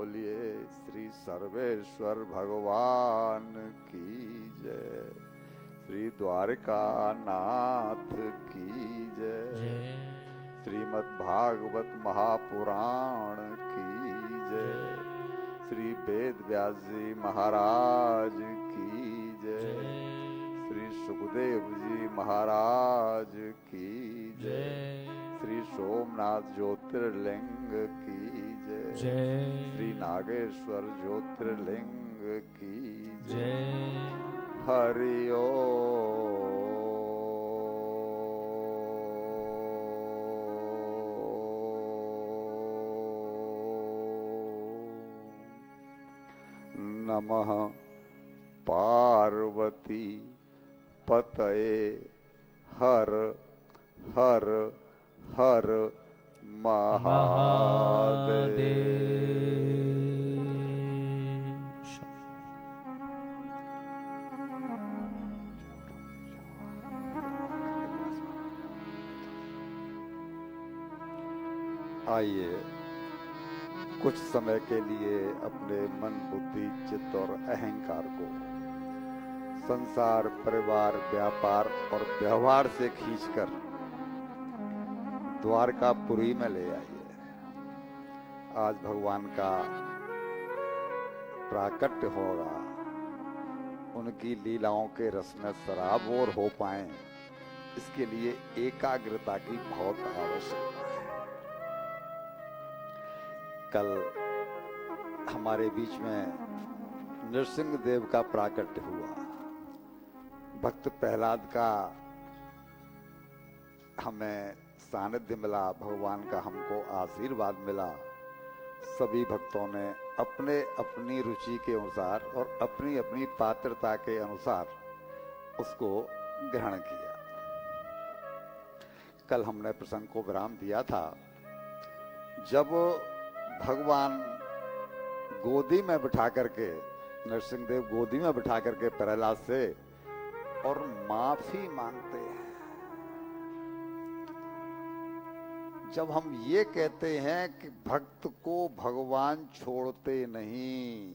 बोलिए श्री सर्वेश्वर भगवान की जय। श्री द्वारका नाथ की जय। श्रीमद् भागवत महापुराण की जय। श्री वेद व्यास जी महाराज की जय। श्री सुखदेव जी महाराज की जय। श्री सोमनाथ ज्योतिर्लिंग की जय। श्री नागेश्वर ज्योतिर्लिंग की जय। हरि ओम। नमः पार्वती पतये हर हर हर महादेव। आइए कुछ समय के लिए अपने मन बुद्धि चित्त और अहंकार को संसार परिवार व्यापार और व्यवहार से खींचकर द्वारकापुरी में ले आइए। आज भगवान का प्राकट्य होगा। उनकी लीलाओं के रस में सराबोर हो पाए, इसके लिए एकाग्रता की बहुत आवश्यकता है। कल हमारे बीच में नृसिंह देव का प्राकट्य हुआ। भक्त प्रहलाद का हमें सानिध्य मिला, भगवान का हमको आशीर्वाद मिला। सभी भक्तों ने अपने अपनी रुचि के अनुसार और अपनी अपनी पात्रता के अनुसार उसको ग्रहण किया। कल हमने प्रसंग को विराम दिया था जब भगवान गोदी में बिठा करके, नरसिंह देव गोदी में बिठा करके प्रहलाद से और माफी मांगते हैं। जब हम ये कहते हैं कि भक्त को भगवान छोड़ते नहीं,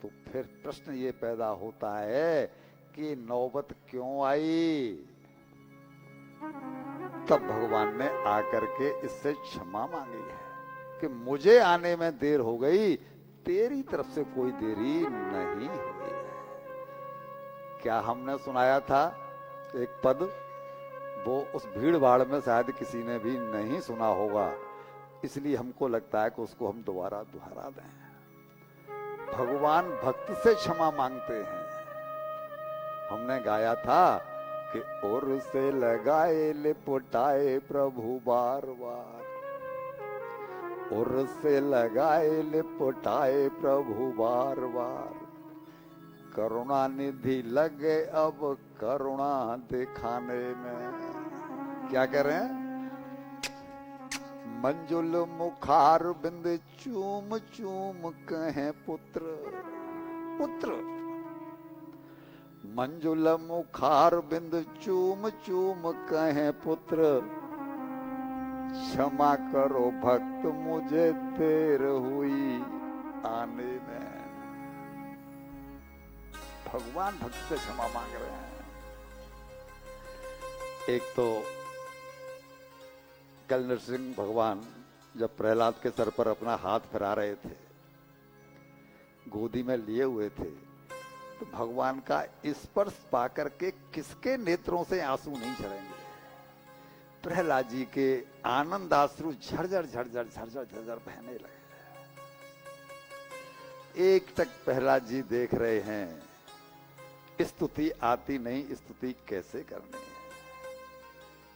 तो फिर प्रश्न ये पैदा होता है कि नौबत क्यों आई। तब भगवान ने आकर के इससे क्षमा मांगी है कि मुझे आने में देर हो गई, तेरी तरफ से कोई देरी नहीं हुई है। क्या हमने सुनाया था एक पद, वो उस भीड़ भाड़ में शायद किसी ने भी नहीं सुना होगा, इसलिए हमको लगता है कि उसको हम दोबारा दोहरा दें। भगवान भक्त से क्षमा मांगते हैं। हमने गाया था कि और से लगाए लिपटाए प्रभु बार बार, और से लगाए लिपटाए प्रभु बार बार, करुणा निधि लगे अब करुणा दिखाने में। क्या कह रहे हैं? मंजुल मुखार बिंद चूम चूम कहें पुत्र पुत्र। मंजुल मुखार बिंद चूम चूम कहें पुत्र, क्षमा करो भक्त मुझे देर हुई आने में। भगवान भक्त से क्षमा मांग रहे हैं। एक तो कल नरसिंह भगवान जब प्रहलाद के सर पर अपना हाथ फिरा रहे थे, गोदी में लिए हुए थे, तो भगवान का स्पर्श पाकर के किसके नेत्रों से आंसू नहीं झरेंगे। प्रहलाद जी के आनंदाश्रु झरझर झरझर झरझर झरझर बहने लगे। एक टक प्रहलाद जी देख रहे हैं, स्तुति आती नहीं, स्तुति कैसे करनी है।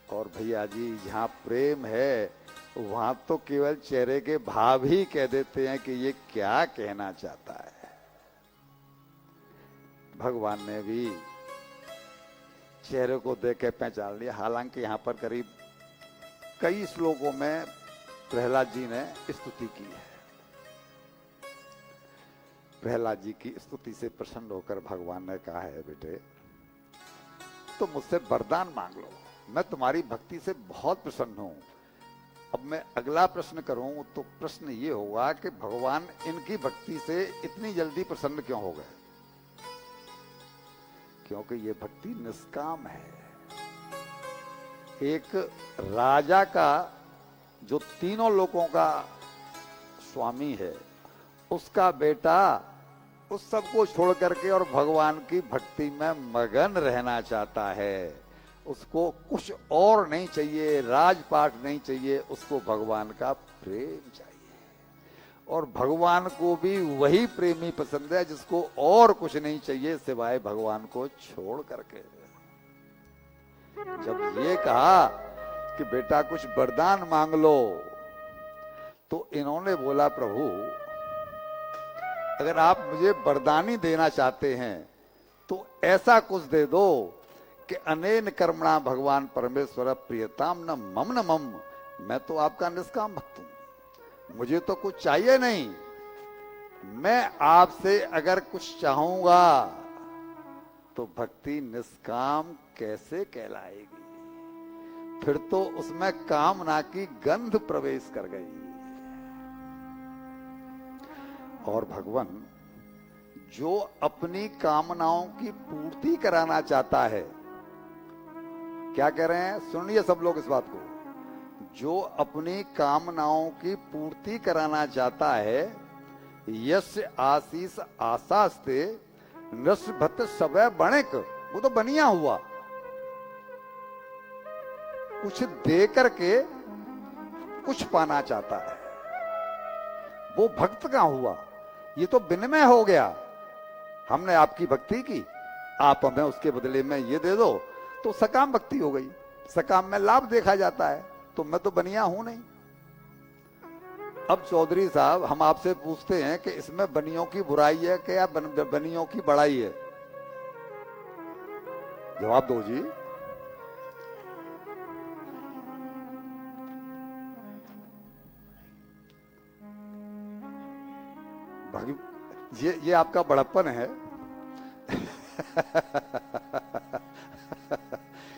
और भैया जी, जहां प्रेम है वहां तो केवल चेहरे के भाव ही कह देते हैं कि ये क्या कहना चाहता है। भगवान ने भी चेहरे को देख के पहचान लिया। हालांकि यहाँ पर करीब कई श्लोकों में प्रहलाद जी ने स्तुति की है। प्रहलाद जी की स्तुति से प्रसन्न होकर भगवान ने कहा है, बेटे तो मुझसे वरदान मांग लो, मैं तुम्हारी भक्ति से बहुत प्रसन्न हूं, अब मैं अगला प्रश्न करूं तो प्रश्न ये होगा कि भगवान इनकी भक्ति से इतनी जल्दी प्रसन्न क्यों हो गए? क्योंकि ये भक्ति निष्काम है। एक राजा का जो तीनों लोगों का स्वामी है, उसका बेटा उस सबको छोड़ करके और भगवान की भक्ति में मगन रहना चाहता है। उसको कुछ और नहीं चाहिए, राजपाट नहीं चाहिए, उसको भगवान का प्रेम चाहिए। और भगवान को भी वही प्रेमी पसंद है जिसको और कुछ नहीं चाहिए सिवाय भगवान को छोड़ करके। जब ये कहा कि बेटा कुछ वरदान मांग लो, तो इन्होंने बोला प्रभु अगर आप मुझे वरदानी देना चाहते हैं तो ऐसा कुछ दे दो कि अनेन कर्मणा भगवान परमेश्वर प्रियताम न मम न मम। मैं तो आपका निष्काम भक्त हूं, मुझे तो कुछ चाहिए नहीं। मैं आपसे अगर कुछ चाहूंगा तो भक्ति निष्काम कैसे कहलाएगी? फिर तो उसमें कामना की गंध प्रवेश कर गई। और भगवान जो अपनी कामनाओं की पूर्ति कराना चाहता है, क्या कह रहे हैं? सुनिए सब लोग इस बात को। जो अपनी कामनाओं की पूर्ति कराना चाहता है, यश आशीष आशास्ते नृभत सवै बणिक, वो तो बनिया हुआ। कुछ दे करके कुछ पाना चाहता है, वो भक्त का हुआ। ये तो विनिमय हो गया। हमने आपकी भक्ति की, आप हमें उसके बदले में ये दे दो, तो सकाम भक्ति हो गई। सकाम में लाभ देखा जाता है, तो मैं तो बनिया हूं नहीं। अब चौधरी साहब हम आपसे पूछते हैं कि इसमें बनियों की बुराई है कि या बनियों की बड़ाई है? जवाब दो जी। ये आपका बड़प्पन है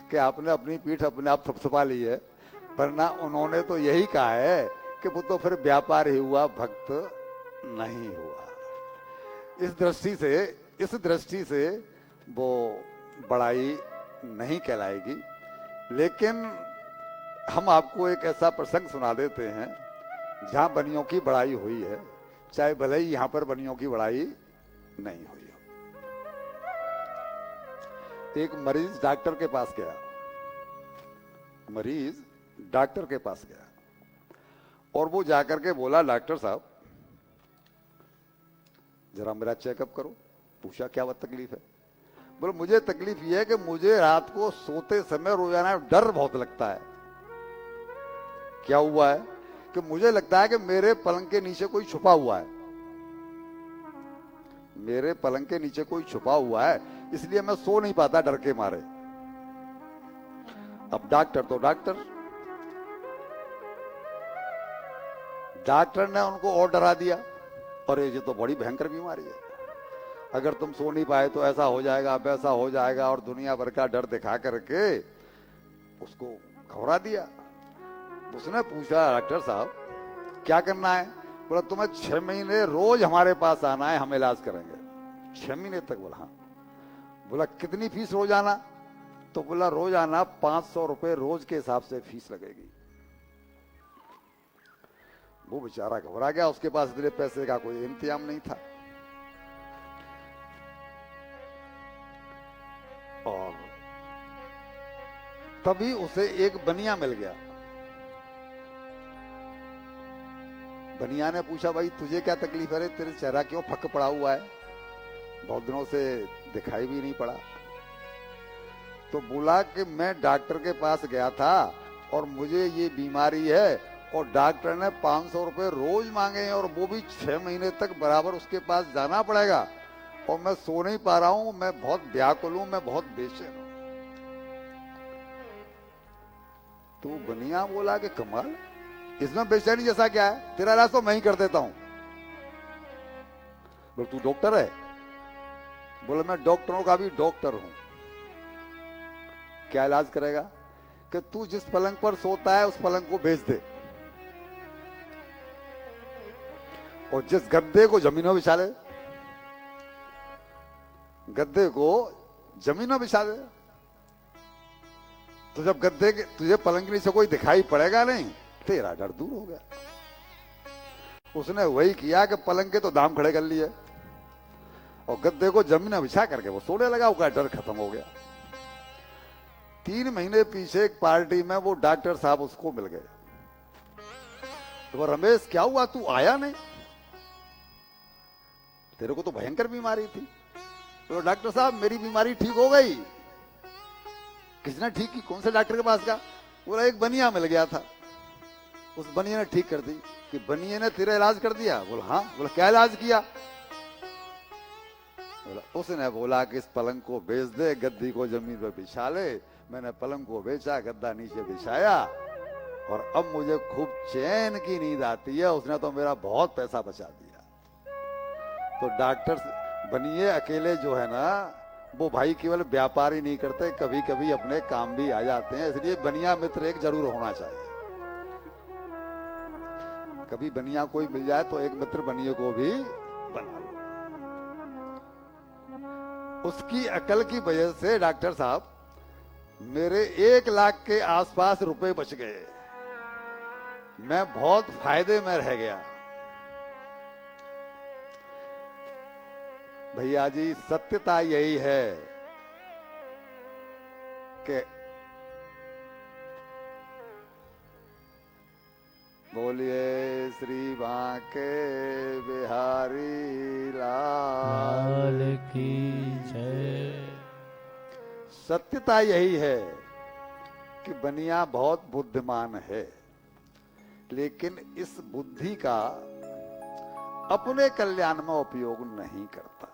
कि आपने अपनी पीठ अपने आप थपथपा ली है, वरना उन्होंने तो यही कहा है कि वो तो फिर व्यापार ही हुआ, भक्त नहीं हुआ। इस दृष्टि से वो बड़ाई नहीं कहलाएगी। लेकिन हम आपको एक ऐसा प्रसंग सुना देते हैं जहां बनियों की बड़ाई हुई है, चाहे भले ही यहां पर बनियों की बड़ाई नहीं हुई हो। एक मरीज डॉक्टर के पास गया, और वो जाकर के बोला, डॉक्टर साहब जरा मेरा चेकअप करो। पूछा क्या वह तकलीफ है? बोले मुझे तकलीफ ये है कि मुझे रात को सोते समय रोजाना डर बहुत लगता है। क्या हुआ है? कि मुझे लगता है कि मेरे पलंग के नीचे कोई छुपा हुआ है, मेरे पलंग के नीचे कोई छुपा हुआ है, इसलिए मैं सो नहीं पाता डर के मारे। अब डॉक्टर तो डॉक्टर ने उनको और डरा दिया, और ये तो बड़ी भयंकर बीमारी है, अगर तुम सो नहीं पाए तो ऐसा हो जाएगा, वैसा हो जाएगा, और दुनिया भर का डर दिखा करके उसको घबरा दिया। उसने पूछा, डॉक्टर साहब क्या करना है? बोला तुम्हें 6 महीने रोज हमारे पास आना है, हम इलाज करेंगे। 6 महीने तक? बोला हाँ। बोला कितनी फीस रोजाना? तो बोला रोजाना 500 रुपए रोज के हिसाब से फीस लगेगी। वो बेचारा घबरा गया, उसके पास इतने पैसे का कोई इंतजाम नहीं था। और तभी उसे एक बनिया मिल गया। बनिया ने पूछा, भाई तुझे क्या तकलीफ है रे? तेरे चेहरा क्यों फक पड़ा हुआ है? बहुत दिनों से दिखाई भी नहीं पड़ा। तो बोला कि मैं डॉक्टर के पास गया था और मुझे ये बीमारी है, और डॉक्टर ने 500 रुपए रोज मांगे हैं, और वो भी 6 महीने तक बराबर उसके पास जाना पड़ेगा, और मैं सो नहीं पा रहा हूं, मैं बहुत व्याकुल हूं, मैं बहुत बेचैन हूं। तो बनिया बोला कि कमाल, इसमें बेचैनी जैसा क्या है? तेरा इलाज तो मैं ही कर देता हूं। बोल तू डॉक्टर है? बोले मैं डॉक्टरों का भी डॉक्टर हूं। क्या इलाज करेगा? कि तू जिस पलंग पर सोता है उस पलंग को बेच दे, और जिस गद्दे को जमीन में बिछा ले, गद्दे को जमीन में बिछा दे, तो जब गद्दे के तुझे पलंगनी से कोई दिखाई पड़ेगा नहीं, तेरा डर दूर हो गया। उसने वही किया कि पलंग के तो दाम खड़े कर लिए और गद्दे को जमीन में बिछा करके वो सोने लगा, उसका डर खत्म हो गया। 3 महीने पीछे एक पार्टी में वो डॉक्टर साहब उसको मिल गए। तो वो, रमेश क्या हुआ, तू आया नहीं, तेरे को तो भयंकर बीमारी थी। तो डॉक्टर साहब मेरी बीमारी ठीक हो गई। किसने ठीक की, कौन से डॉक्टर के पास गया? बोला एक बनिया मिल गया था, उस बनिया ने ठीक कर दी। कि बनिया ने तेरा इलाज कर दिया? बोला हाँ। बोला क्या इलाज किया? बोला उसने बोला कि इस पलंग को बेच दे, गद्दी को जमीन पर बिछा ले। मैंने पलंग को बेचा, गद्दा नीचे बिछाया और अब मुझे खूब चैन की नींद आती है। उसने तो मेरा बहुत पैसा बचा दिया। तो डॉक्टर बनिए अकेले जो है ना, वो भाई केवल व्यापार ही नहीं करते, कभी कभी अपने काम भी आ जाते हैं। इसलिए बनिया मित्र एक जरूर होना चाहिए। कभी बनिया कोई मिल जाए तो एक मित्र बनिए को भी बना लो। उसकी अकल की वजह से डॉक्टर साहब मेरे 1 लाख के आसपास रुपए बच गए। मैं बहुत फायदे में रह गया। भैया जी सत्यता यही है कि बोलिए श्री बांके बिहारी लाल की जय। सत्यता यही है कि बनिया बहुत बुद्धिमान है, लेकिन इस बुद्धि का अपने कल्याण में उपयोग नहीं करता।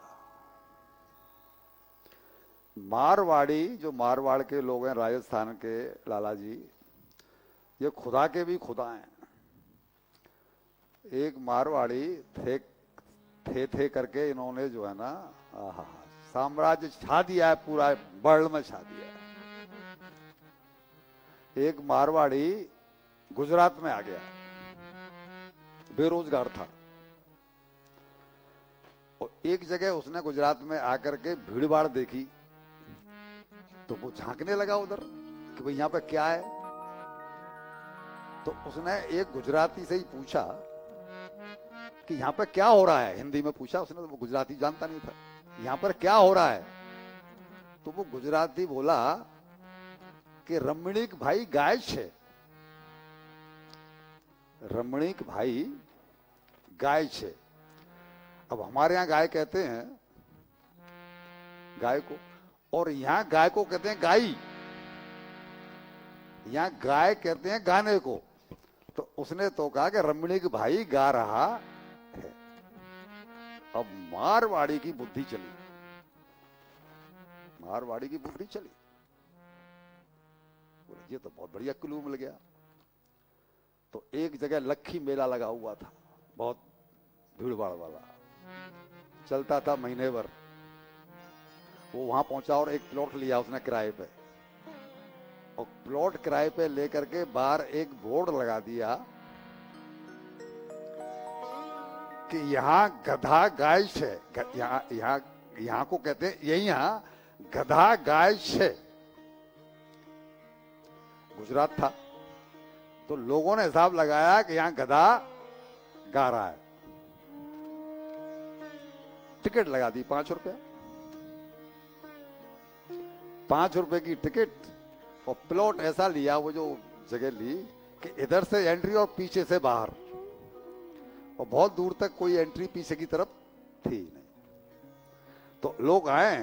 मारवाड़ी, जो मारवाड़ के लोग हैं, राजस्थान के लाला जी, ये खुदा के भी खुदा हैं। एक मारवाड़ी थे करके इन्होंने जो है ना, साम्राज्य छा दिया है, पूरा वर्ल्ड में छा दिया है। एक मारवाड़ी गुजरात में आ गया, बेरोजगार था, और एक जगह उसने गुजरात में आकर के भीड़ भाड़ देखी, तो वो झांकने लगा उधर कि भाई यहाँ पे क्या है। तो उसने एक गुजराती से ही पूछा कि यहाँ पर क्या हो रहा है, हिंदी में पूछा उसने, तो वो गुजराती जानता नहीं था, यहाँ पर क्या हो रहा है। तो वो गुजराती बोला कि रमणीक भाई गाय छे, रमणीक भाई गाय छे। अब हमारे यहाँ गाय कहते हैं गाय को, और यहाँ गाय को कहते हैं गाई, यहाँ गाय कहते हैं गाने को। तो उसने तो कहा कि रमणीक भाई गा रहा है। अब मारवाड़ी की बुद्धि चली, मारवाड़ी की बुद्धि चली, ये तो बहुत बढ़िया क्लू मिल गया। तो एक जगह लक्खी मेला लगा हुआ था, बहुत भीड़ भाड़ वाला, चलता था महीने भर। वो वहां पहुंचा और एक प्लॉट लिया उसने किराए पे, और प्लॉट किराए पे लेकर के बाहर एक बोर्ड लगा दिया कि यहाँ गधा गाय छे। यहाँ को कहते हैं, यही यहाँ गधा गाय छे। गुजरात था, तो लोगों ने हिसाब लगाया कि यहाँ गधा गा रहा है। टिकट लगा दी 5 रुपया, 5 रुपए की टिकट, और प्लॉट ऐसा लिया, वो जो जगह ली कि इधर से एंट्री और पीछे से बाहर, और बहुत दूर तक कोई एंट्री पीछे की तरफ थी नहीं। तो लोग आए,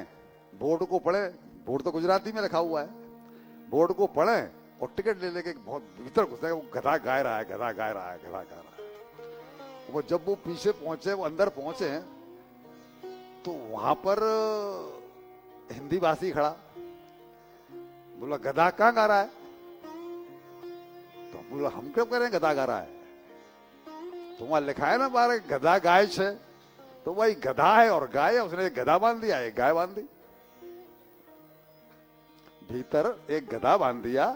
बोर्ड को पढ़े, बोर्ड तो गुजराती में लिखा हुआ है, बोर्ड को पढ़े और टिकट ले लेके बहुत भीतर घुस गए। वो गधा गा रहा है, गधा गा रहा है, गधा गा रहा है। वो जब वो पीछे पहुंचे, वो अंदर पहुंचे, तो वहां पर हिंदी भाषी खड़ा, बोला गधा कहाँ गा रहा है? तो बोला हम क्यों कह रहे हैं गधा गा रहा है, तो वहां लिखा है ना बाहर गधा गाय छे। तो वही गधा है और गाय है, उसने एक गधा बांध दिया, एक गाय बांध दी, भीतर एक गधा बांध दिया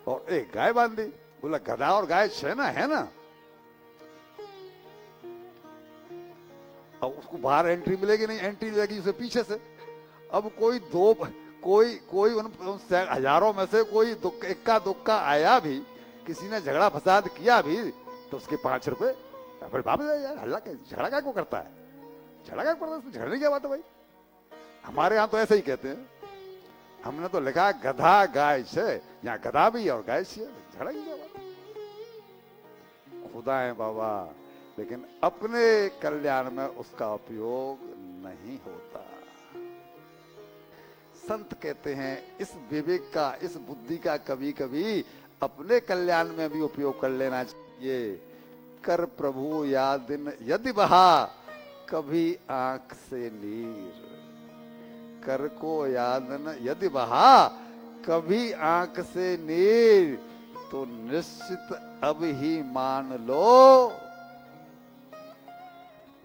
और एक गाय बांध दी। बोला गधा और गाय छे ना, है ना? अब उसको बाहर एंट्री मिलेगी नहीं, एंट्री मिलेगी उसे पीछे से। अब कोई उन हजारों में से कोई इक्का दुक्का आया भी, किसी ने झगड़ा फसाद किया भी, तो उसके 5 रुपए फिर वापस यार। हल्ला झगड़ा क्या को करता है, झगड़ा क्या करता है, झगड़ने की क्या बात है भाई। हमारे यहाँ तो ऐसे ही कहते हैं, हमने तो लिखा गधा गाय से, यहाँ गधा भी है और गाय से, झगड़ा की क्या बात। खुदा है बाबा, लेकिन अपने कल्याण में उसका उपयोग नहीं होता। संत कहते हैं इस विवेक का, इस बुद्धि का कभी कभी अपने कल्याण में भी उपयोग कर लेना चाहिए। कर प्रभु याद दिन यदि बहा, कभी आंख से नीर। कर को याद न यदि बहा, कभी आंख से नीर, तो निश्चित अब ही मान लो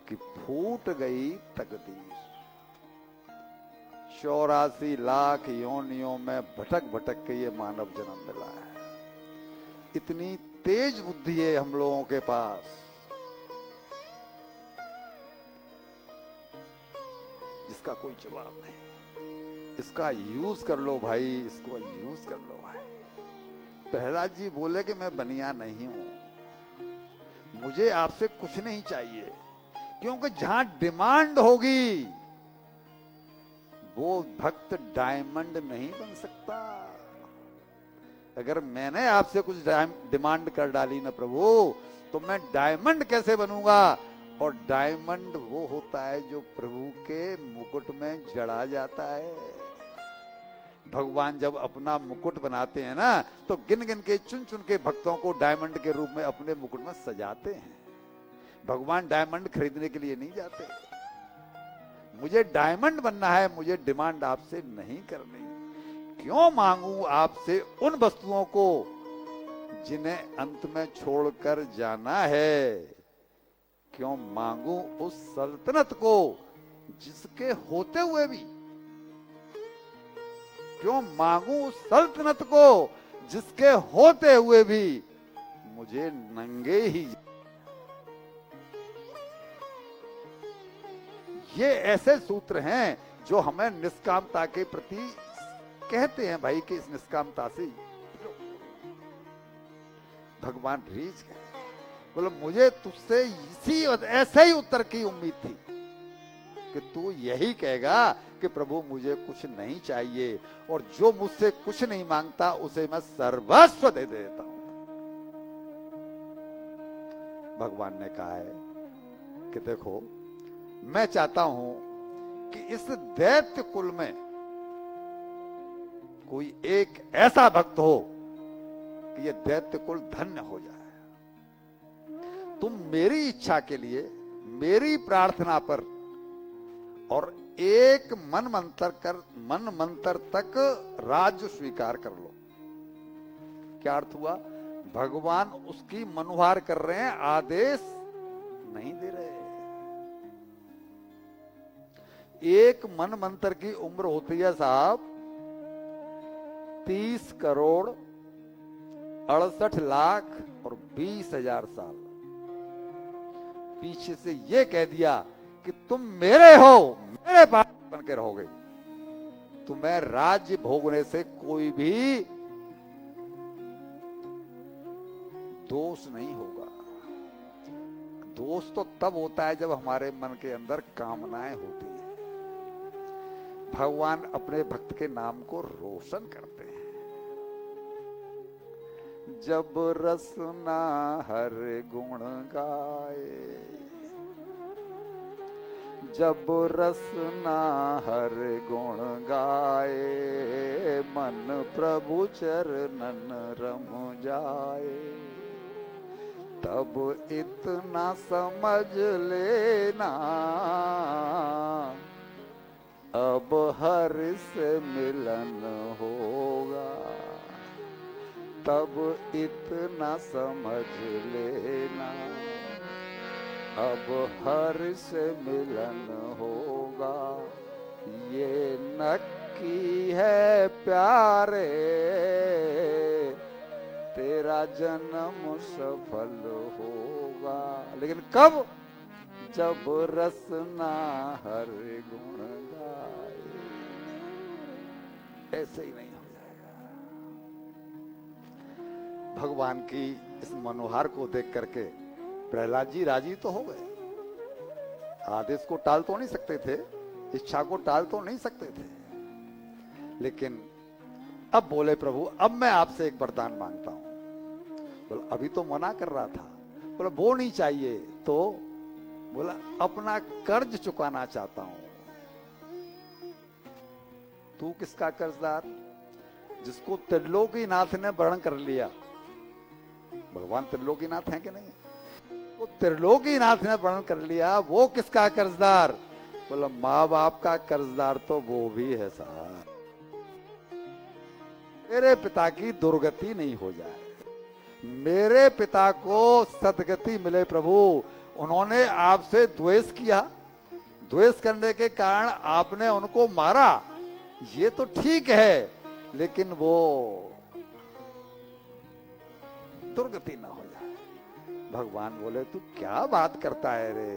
कि फूट गई तकदीर। 84 लाख योनियों में भटक भटक के ये मानव जन्म मिला है। इतनी तेज बुद्धि है हम लोगों के पास, जिसका कोई जवाब नहीं। इसका यूज कर लो भाई, इसको यूज कर लो भाई। प्रहलाद जी बोले कि मैं बनिया नहीं हूं, मुझे आपसे कुछ नहीं चाहिए, क्योंकि जहां डिमांड होगी वो भक्त डायमंड नहीं बन सकता। अगर मैंने आपसे कुछ डिमांड कर डाली ना प्रभु, तो मैं डायमंड कैसे बनूंगा। और डायमंड वो होता है जो प्रभु के मुकुट में जड़ा जाता है। भगवान जब अपना मुकुट बनाते हैं ना, तो गिन गिन के चुन चुन के भक्तों को डायमंड के रूप में अपने मुकुट में सजाते हैं। भगवान डायमंड खरीदने के लिए नहीं जाते। मुझे डायमंड बनना है, मुझे डिमांड आपसे नहीं करनी। क्यों मांगू आपसे उन वस्तुओं को जिन्हें अंत में छोड़कर जाना है। क्यों मांगू उस सल्तनत को जिसके होते हुए भी, क्यों मांगू उस सल्तनत को जिसके होते हुए भी मुझे नंगे ही। ये ऐसे सूत्र हैं जो हमें निष्कामता के प्रति कहते हैं भाई कि इस निष्कामता से भगवान रीझ गए। बोलो मुझे तुझसे इसी ऐसे ही उत्तर की उम्मीद थी कि तू यही कहेगा कि प्रभु मुझे कुछ नहीं चाहिए, और जो मुझसे कुछ नहीं मांगता उसे मैं सर्वस्व दे देता हूं। भगवान ने कहा है कि देखो मैं चाहता हूं कि इस दैत्य कुल में कोई एक ऐसा भक्त हो कि ये दैत्य कुल धन्य हो जाए। तुम मेरी इच्छा के लिए, मेरी प्रार्थना पर और एक मन मंत्र तक राज्य स्वीकार कर लो। क्या अर्थ हुआ? भगवान उसकी मनुहार कर रहे हैं, आदेश नहीं दे रहे। एक मन मंत्र की उम्र होती है साहब 30 करोड़ 68 लाख और 20,000 साल। पीछे से ये कह दिया कि तुम मेरे हो, मेरे पास बन के रहोगे, तुम्हें राज्य भोगने से कोई भी दोष नहीं होगा। दोष तो तब होता है जब हमारे मन के अंदर कामनाएं होती हैं। भगवान अपने भक्त के नाम को रोशन करते हैं। जब रसना हर गुण गाए, जब रसना हर गुण गाए, मन प्रभु चरणन रम जाए। तब इतना समझ लेना अब हर से मिलन होगा। तब इतना समझ लेना अब हर से मिलन होगा। ये नक्की है प्यारे तेरा जन्म सफल होगा। लेकिन कब? जब रसना हर गुण गाए। ऐसे ही नहीं हो जाएगा। भगवान की इस मनोहार को देख करके प्रहलाद जी राजी तो हो गए। आदेश को टाल तो नहीं सकते थे, इच्छा को टाल तो नहीं सकते थे, लेकिन अब बोले प्रभु अब मैं आपसे एक वरदान मांगता हूं। बोला अभी तो मना कर रहा था। बोला वो नहीं चाहिए तो? बोला अपना कर्ज चुकाना चाहता हूं। तू किसका कर्जदार? जिसको त्रिलोकीनाथ ने वर्ण कर लिया। भगवान त्रिलोकीनाथ है कि नहीं? वो त्रिलोकीनाथ ने वर्ण कर लिया, वो किसका कर्जदार? बोला माँ बाप का कर्जदार तो वो भी है साहब। मेरे पिता की दुर्गति नहीं हो जाए, मेरे पिता को सदगति मिले प्रभु। उन्होंने आपसे द्वेष किया, द्वेष करने के कारण आपने उनको मारा, ये तो ठीक है, लेकिन वो दुर्गति ना हो जाए। भगवान बोले तू क्या बात करता है रे?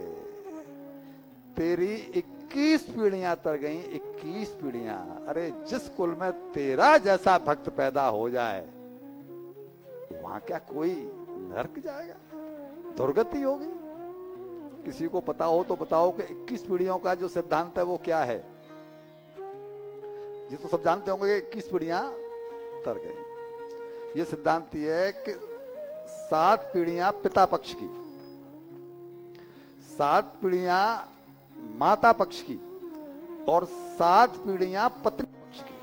तेरी 21 पीढ़ियां तर गई, 21 पीढ़ियां। अरे जिस कुल में तेरा जैसा भक्त पैदा हो जाए वहां क्या कोई नरक जाएगा, दुर्गति होगी? किसी को पता हो तो बताओ कि 21 पीढ़ियों का जो सिद्धांत है वो क्या है? ये तो सब जानते होंगे कि 21 पीढ़ियां तर गई। ये सिद्धांत ये है कि 7 पीढ़ियां पिता पक्ष की, 7 पीढ़ियां माता पक्ष की और 7 पीढ़ियां पत्नी पक्ष की।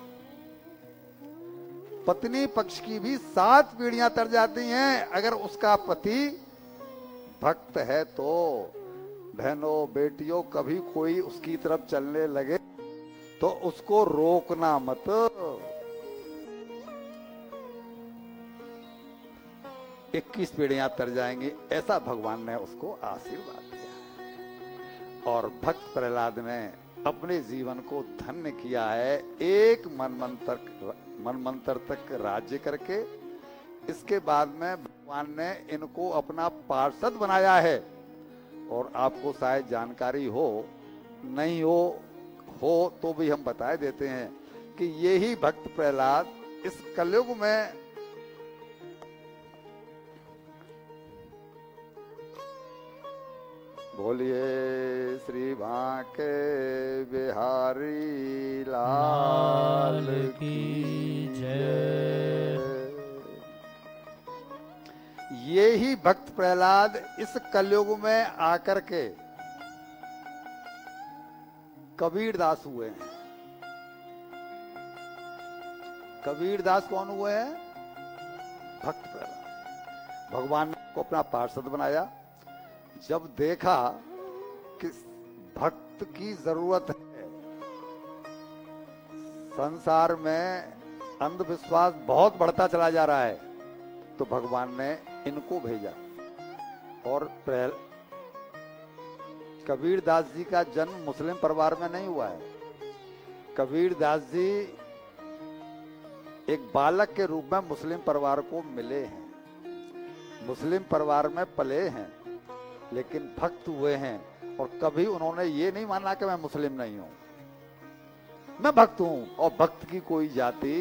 पत्नी पक्ष की भी 7 पीढ़ियां तर जाती हैं अगर उसका पति भक्त है तो। बहनों बेटियों, कभी कोई उसकी तरफ चलने लगे तो उसको रोकना मत। 21 पीढ़ियां तर जाएंगी, ऐसा भगवान ने उसको आशीर्वाद दिया। और भक्त प्रहलाद ने अपने जीवन को धन्य किया है, एक मनमंत्र तक राज्य करके। इसके बाद में भगवान ने इनको अपना पार्षद बनाया है। और आपको शायद जानकारी हो, नहीं हो तो भी हम बता देते हैं कि यही भक्त प्रहलाद इस कलयुग में बोलिए श्री बांके बिहारी लाल की जय। ये ही भक्त प्रहलाद इस कलयुग में आकर के कबीरदास हुए हैं। कबीरदास कौन हुए हैं? भक्त प्रहलाद। भगवान ने को अपना पार्षद बनाया। जब देखा कि भक्त की जरूरत है, संसार में अंधविश्वास बहुत बढ़ता चला जा रहा है, तो भगवान ने इनको भेजा। और कबीरदास जी का जन्म मुस्लिम परिवार में नहीं हुआ है। कबीरदास जी एक बालक के रूप में मुस्लिम परिवार को मिले हैं, मुस्लिम परिवार में पले हैं, लेकिन भक्त हुए हैं। और कभी उन्होंने ये नहीं माना कि मैं मुस्लिम नहीं हूं, मैं भक्त हूं। और भक्त की कोई जाति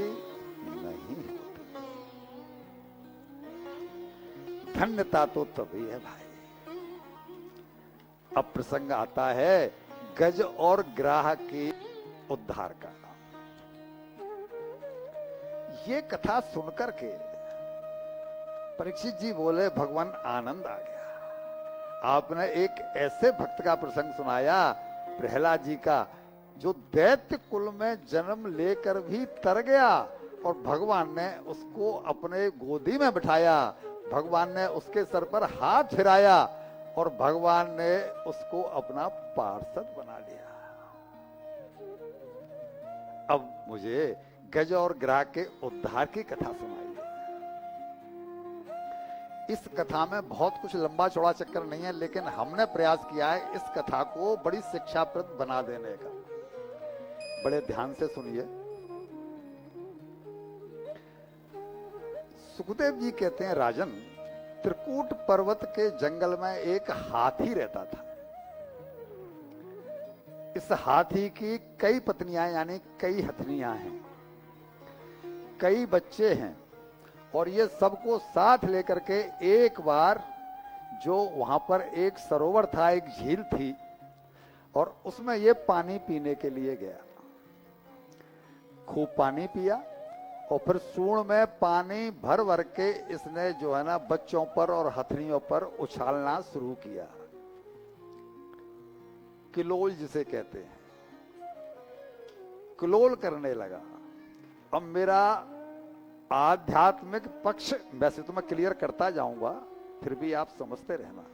नहीं होती। धन्यता तो तभी है भाई। अब प्रसंग आता है गज और ग्राह के उद्धार का। ये कथा सुनकर के परीक्षित जी बोले भगवान आनंद आ गया। आपने एक ऐसे भक्त का प्रसंग सुनाया, प्रहलाद जी का, जो दैत्य कुल में जन्म लेकर भी तर गया और भगवान ने उसको अपने गोदी में बिठाया, भगवान ने उसके सर पर हाथ फिराया और भगवान ने उसको अपना पार्षद बना लिया। अब मुझे गज और ग्राह के उद्धार की कथा सुनाई। इस कथा में बहुत कुछ लंबा चौड़ा चक्कर नहीं है, लेकिन हमने प्रयास किया है इस कथा को बड़ी शिक्षाप्रद बना देने का। बड़े ध्यान से सुनिए। सुखदेव जी कहते हैं, राजन, त्रिकूट पर्वत के जंगल में एक हाथी रहता था। इस हाथी की कई पत्नियां यानी कई हथनियां हैं, कई बच्चे हैं, और ये सबको साथ लेकर के एक बार जो वहां पर एक सरोवर था, एक झील थी, और उसमें ये पानी पीने के लिए गया। खूब पानी पिया और फिर सूंड में पानी भर भर के इसने जो है ना बच्चों पर और हथनियों पर उछालना शुरू किया। किलोल जिसे कहते हैं, किलोल करने लगा। अब मेरा आध्यात्मिक पक्ष वैसे तो मैं क्लियर करता जाऊंगा, फिर भी आप समझते रहना।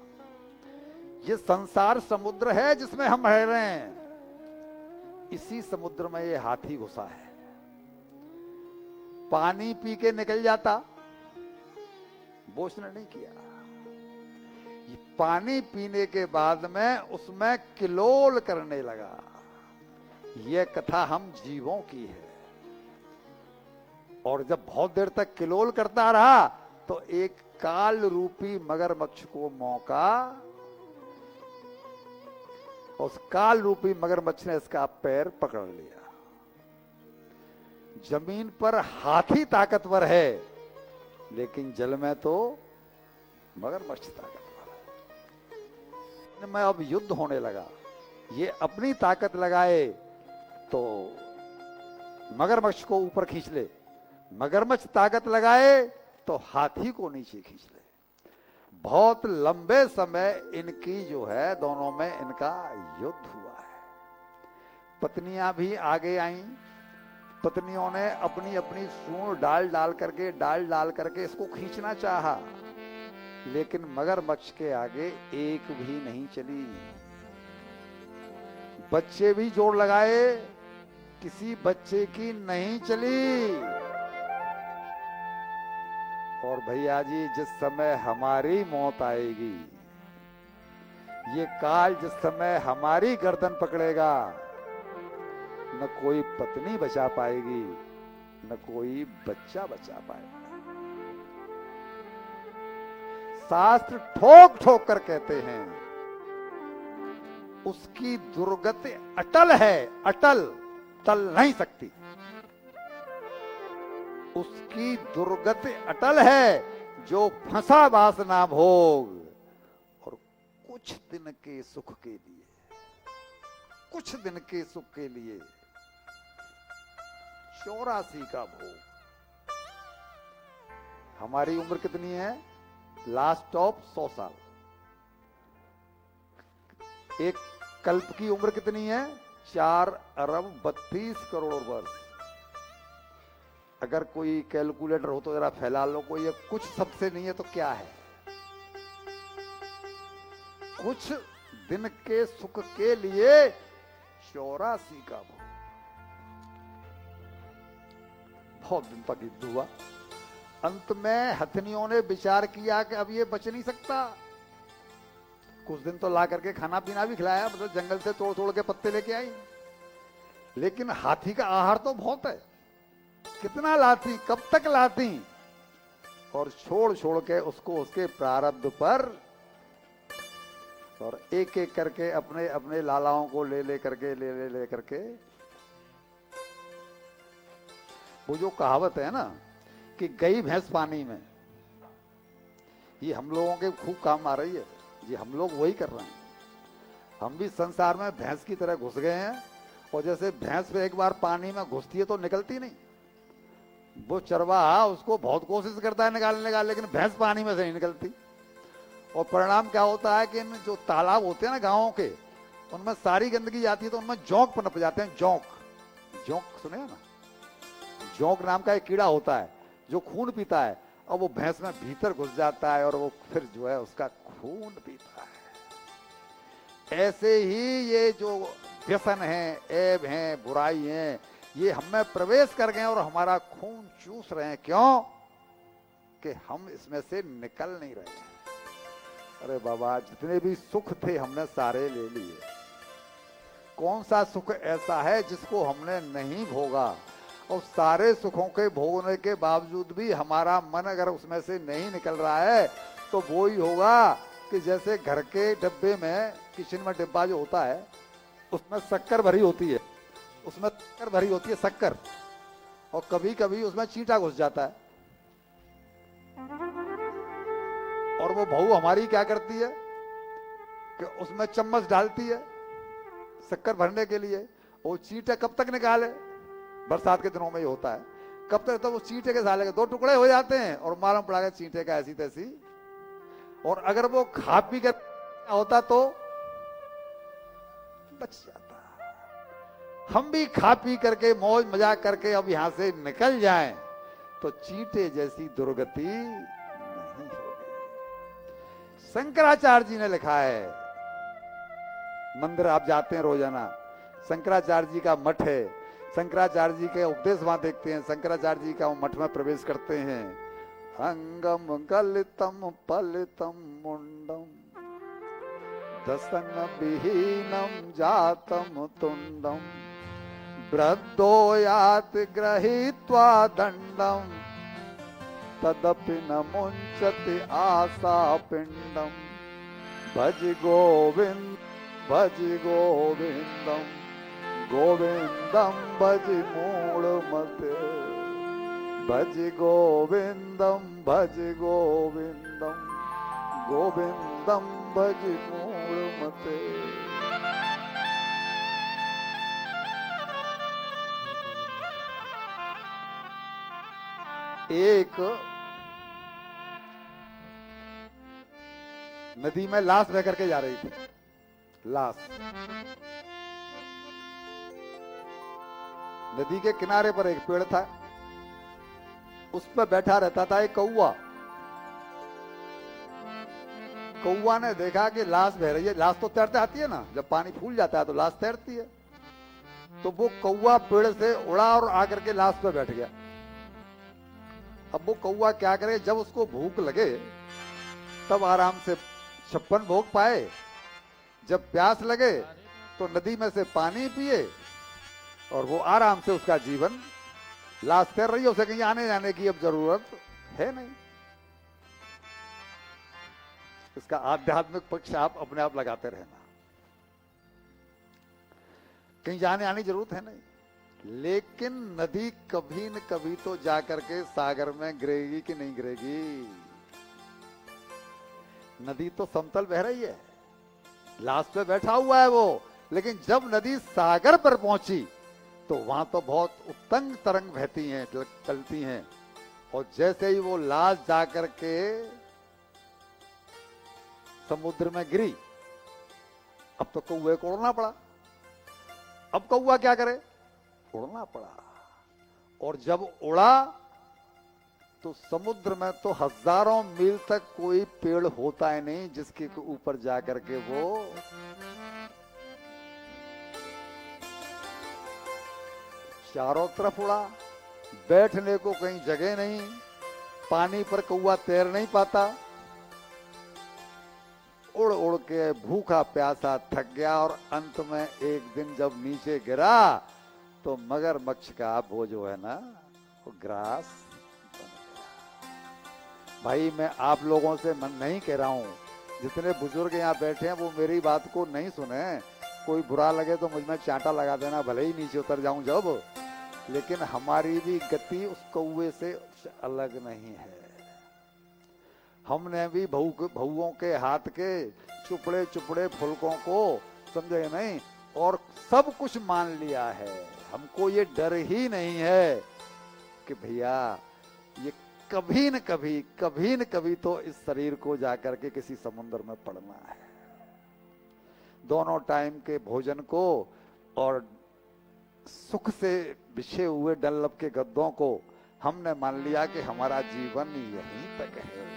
ये संसार समुद्र है जिसमें हम रह रहे हैं, इसी समुद्र में ये हाथी घुसा है। पानी पी के निकल जाता, वो उसने नहीं किया। ये पानी पीने के बाद में उसमें किलोल करने लगा। ये कथा हम जीवों की है, और जब बहुत देर तक किलोल करता रहा तो एक काल रूपी मगरमच्छ को मौका, उस काल रूपी मगरमच्छ ने इसका पैर पकड़ लिया। जमीन पर हाथी ताकतवर है, लेकिन जल में तो मगरमच्छ ताकतवर है। मैं अब युद्ध होने लगा। ये अपनी ताकत लगाए तो मगरमच्छ को ऊपर खींच ले, मगरमच्छ ताकत लगाए तो हाथी को नीचे खींच ले। बहुत लंबे समय इनकी जो है दोनों में इनका युद्ध हुआ है। पत्नियां भी आगे आईं, पत्नियों ने अपनी अपनी सूंड डाल डाल करके इसको खींचना चाहा, लेकिन मगरमच्छ के आगे एक भी नहीं चली। बच्चे भी जोर लगाए, किसी बच्चे की नहीं चली। और भैया जी, जिस समय हमारी मौत आएगी, ये काल जिस समय हमारी गर्दन पकड़ेगा, न कोई पत्नी बचा पाएगी, न कोई बच्चा बचा पाएगा। शास्त्र ठोक ठोक कर कहते हैं उसकी दुर्गति अटल है, अटल, टल नहीं सकती। उसकी दुर्गति अटल है, जो फंसा वासना भोग, और कुछ दिन के सुख के लिए, कुछ दिन के सुख के लिए 84 का भोग। हमारी उम्र कितनी है? लास्ट ऑफ 100 साल। एक कल्प की उम्र कितनी है? 4 अरब 32 करोड़ वर्ष। अगर कोई कैलकुलेटर हो तो जरा फैला लो। कोई ये कुछ सबसे नहीं है तो क्या है? कुछ दिन के सुख के लिए 84 का भोग। बहुत दिन तक युद्ध हुआ। अंत में हथनियों ने विचार किया कि अब ये बच नहीं सकता। कुछ दिन तो ला करके खाना पीना भी खिलाया, मतलब जंगल से तोड़ तोड़ के पत्ते लेके आई, लेकिन हाथी का आहार तो बहुत है। कितना लाती, कब तक लाती? और छोड़ छोड़ के उसको उसके प्रारब्ध पर, और एक एक करके अपने अपने लालाओं को ले ले करके वो जो कहावत है ना कि गई भैंस पानी में, ये हम लोगों के खूब काम आ रही है। ये हम लोग वही कर रहे हैं। हम भी संसार में भैंस की तरह घुस गए हैं, और जैसे भैंस पे एक बार पानी में घुसती है तो निकलती नहीं। वो चरवाहा उसको बहुत कोशिश करता है निकालने का, लेकिन भैंस पानी में से नहीं निकलती। और परिणाम क्या होता है कि इन जो तालाब होते हैं ना गांवों के, उनमें सारी गंदगी जाती है तो उनमें जोंक पनप जाते हैं। जोंक, जोंक सुने ना? जोंक नाम का एक कीड़ा होता है जो खून पीता है, और वो भैंस में भीतर घुस जाता है और वो फिर जो है उसका खून पीता है। ऐसे ही ये जो व्यसन है, ऐब हैं, बुराई हैं, ये हमें प्रवेश कर गए और हमारा खून चूस रहे हैं। क्यों? कि हम इसमें से निकल नहीं रहे हैं। अरे बाबा, जितने भी सुख थे हमने सारे ले लिए। कौन सा सुख ऐसा है जिसको हमने नहीं भोगा? और सारे सुखों के भोगने के बावजूद भी हमारा मन अगर उसमें से नहीं निकल रहा है, तो वो ही होगा कि जैसे घर के डिब्बे में, किचन में डिब्बा जो होता है, उसमें शक्कर भरी होती है, उसमें शक्कर भरी होती है, शक्कर, और कभी कभी उसमें चींटा घुस जाता है। और वो बहू हमारी क्या करती है कि उसमें चम्मच डालती है शक्कर भरने के लिए। वो चींटे कब तक निकाले, बरसात के दिनों में ही होता है, कब तक, तो वो चींटे के साले के दो टुकड़े हो जाते हैं और मालूम पड़ा गया चींटे का ऐसी तैसी। और अगर वो खा पी कर होता तो बच जाता। हम भी खा पी करके मौज मजाक करके अब यहां से निकल जाएं तो चींटे जैसी दुर्गति नहीं होगी। शंकराचार्य जी ने लिखा है, मंदिर आप जाते हैं रोजाना, शंकराचार्य जी का मठ है, शंकराचार्य जी के उपदेश वहां देखते हैं, शंकराचार्य जी का वो मठ में प्रवेश करते हैं। अंगम गलितम पलितम मुंडम दसन विहीनम जातम तुंडम वृद्धो यात गृहीत्वा दंडम तदपि न मुंचति आशा पिंडम भज गोविंद भज गोविंदम गोविंदम भज मूढ़मते भज गोविंदम भज गोविंदम गोविंदम भज मूढ़मते। एक नदी में लाश बह करके जा रही थी, लाश नदी के किनारे पर एक पेड़ था, उस पर बैठा रहता था एक कौवा। कौवा ने देखा कि लाश बह रही है, लाश तो तैरते आती है ना, जब पानी फूल जाता है तो लाश तैरती है, तो वो कौवा पेड़ से उड़ा और आकर के लाश पे बैठ गया। अब वो कौवा क्या करे, जब उसको भूख लगे तब आराम से छप्पन भोग पाए, जब प्यास लगे तो नदी में से पानी पिए और वो आराम से उसका जीवन, लाश तैर रही है, उसे कहीं आने जाने की अब जरूरत है नहीं। इसका आध्यात्मिक पक्ष आप अपने आप लगाते रहना, कहीं जाने आने की जरूरत है नहीं। लेकिन नदी कभी न कभी तो जाकर के सागर में गिरेगी कि नहीं गिरेगी। नदी तो समतल बह रही है, लाश पे बैठा हुआ है वो, लेकिन जब नदी सागर पर पहुंची तो वहां तो बहुत उत्तंग तरंग बहती हैं, चलती हैं, और जैसे ही वो लाश जाकर के समुद्र में गिरी, अब तो कौवे को उड़ना पड़ा। अब कौवा क्या करे, उड़ना पड़ा, और जब उड़ा तो समुद्र में तो हजारों मील तक कोई पेड़ होता है नहीं जिसके ऊपर जाकर के वो चारों तरफ उड़ा, बैठने को कहीं जगह नहीं, पानी पर कौवा तैर नहीं पाता, उड़ उड़ के भूखा प्यासा थक गया, और अंत में एक दिन जब नीचे गिरा तो मगरमच्छ का वो जो है ना वो ग्रास बन गया। भाई मैं आप लोगों से मन नहीं कह रहा हूं, जितने बुजुर्ग यहाँ बैठे हैं वो मेरी बात को नहीं सुने, कोई बुरा लगे तो मुझ में चांटा लगा देना, भले ही नीचे उतर जाऊं जब, लेकिन हमारी भी गति उस कौवे से अलग नहीं है। हमने भी बहुओं के हाथ के चुपड़े चुपड़े फुलकों को समझे नहीं और सब कुछ मान लिया है। हमको ये डर ही नहीं है कि भैया ये कभी न कभी तो इस शरीर को जाकर के किसी समुद्र में पड़ना है। दोनों टाइम के भोजन को और सुख से बिछे हुए डल्लब के गद्दों को हमने मान लिया कि हमारा जीवन यहीं तक है।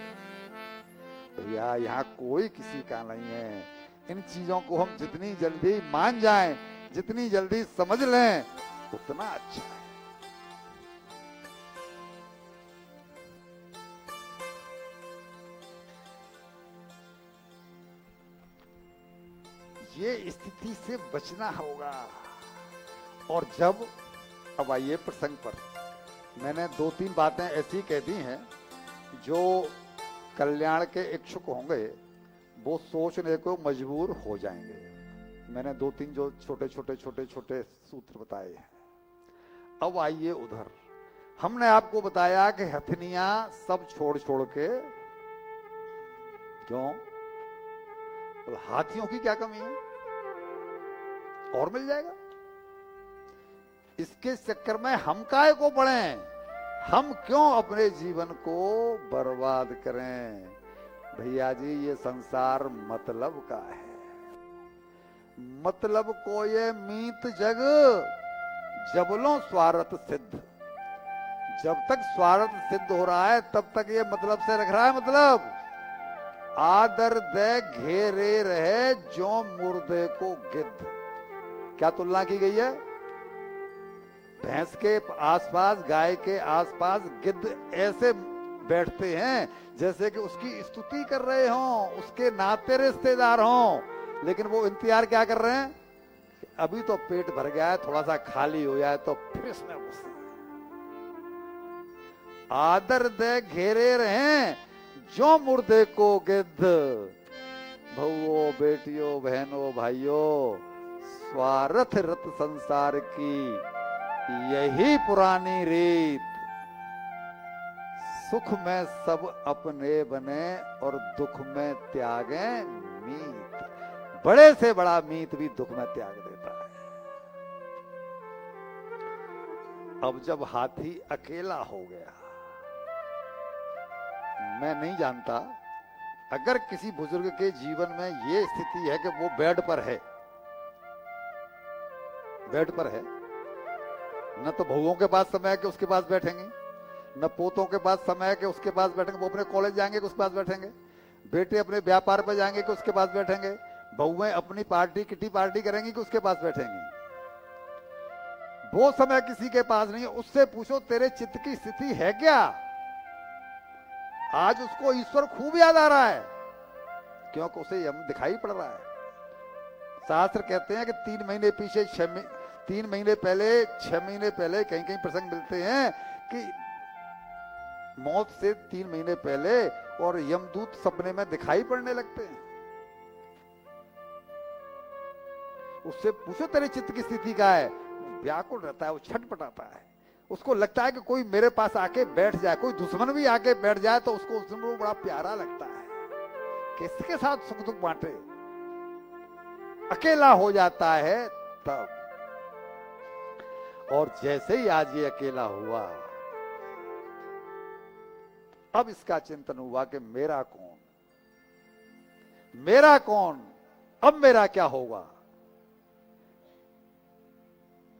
भैया यहाँ कोई किसी का नहीं है। इन चीजों को हम जितनी जल्दी मान जाएं, जितनी जल्दी समझ लें, उतना अच्छा है। ये स्थिति से बचना होगा। और जब अब आइए प्रसंग पर, मैंने 2-3 बातें ऐसी कह दी हैं जो कल्याण के इच्छुक होंगे वो सोचने को मजबूर हो जाएंगे। मैंने दो तीन जो छोटे छोटे छोटे छोटे सूत्र बताए हैं। अब आइए उधर, हमने आपको बताया कि हथनियां सब छोड़ छोड़ के, क्यों? तो हाथियों की क्या कमी है, और मिल जाएगा। इसके चक्कर में हम काहे को पड़े, हम क्यों अपने जीवन को बर्बाद करें? भैया जी, ये संसार मतलब का है, मतलब को ये मीत जग जबलों स्वार्थ सिद्ध। जब तक स्वार्थ सिद्ध हो रहा है तब तक ये मतलब से रख रहा है। मतलब आदर दे घेरे रहे जो मुर्दे को गिद्ध। क्या तुलना की गई है? भैंस के आसपास, गाय के आसपास गिद्ध ऐसे बैठते हैं जैसे कि उसकी स्तुति कर रहे हों, उसके नाते रिश्तेदार हों, लेकिन वो इंतजार क्या कर रहे हैं? अभी तो पेट भर गया है, थोड़ा सा खाली हो जाए तो फिर इसमें घुसे। आदर दे घेरे रहे जो मुर्दे को गिद्ध। बहुओं, बेटियों, बहनों, भाइयों, स्वार्थ रत संसार की यही पुरानी रीत। सुख में सब अपने बने और दुख में त्यागे मीत। बड़े से बड़ा मीत भी दुख में त्याग देता है। अब जब हाथी अकेला हो गया, मैं नहीं जानता, अगर किसी बुजुर्ग के जीवन में ये स्थिति है कि वो बेड पर है, बेड पर है, न तो बहुओं के पास समय है कि उसके पास बैठेंगे, न पोतों के पास समय है कि उसके पास बैठेंगे, वो अपने कॉलेज जाएंगे कि उसके पास बैठेंगे, बेटे अपने व्यापार पर जाएंगे कि उसके पास बैठेंगे, बहुएं अपनी पार्टी किटी पार्टी करेंगी कि उसके पास बैठेंगी। वो समय किसी के पास नहीं है। उससे पूछो तेरे चित्त की स्थिति है क्या? आज उसको ईश्वर खूब याद आ रहा है, क्योंकि उसे यम दिखाई पड़ रहा है। शास्त्र कहते हैं कि 3 महीने पीछे 3 महीने पहले, 6 महीने पहले कहीं कहीं प्रसंग मिलते हैं कि मौत से 3 महीने पहले और यमदूत सपने में दिखाई पड़ने लगते हैं। उससे पूछो तेरे चित्त की स्थिति क्या है? व्याकुल रहता है, वो छटपटाता है, उसको लगता है कि कोई मेरे पास आके बैठ जाए, कोई दुश्मन भी आके बैठ जाए तो उसको उस दिन बड़ा प्यारा लगता है, किसके साथ सुख दुख बांटे। अकेला हो जाता है तब। और जैसे ही आज ये अकेला हुआ, अब इसका चिंतन हुआ कि मेरा कौन, मेरा कौन, अब मेरा क्या होगा?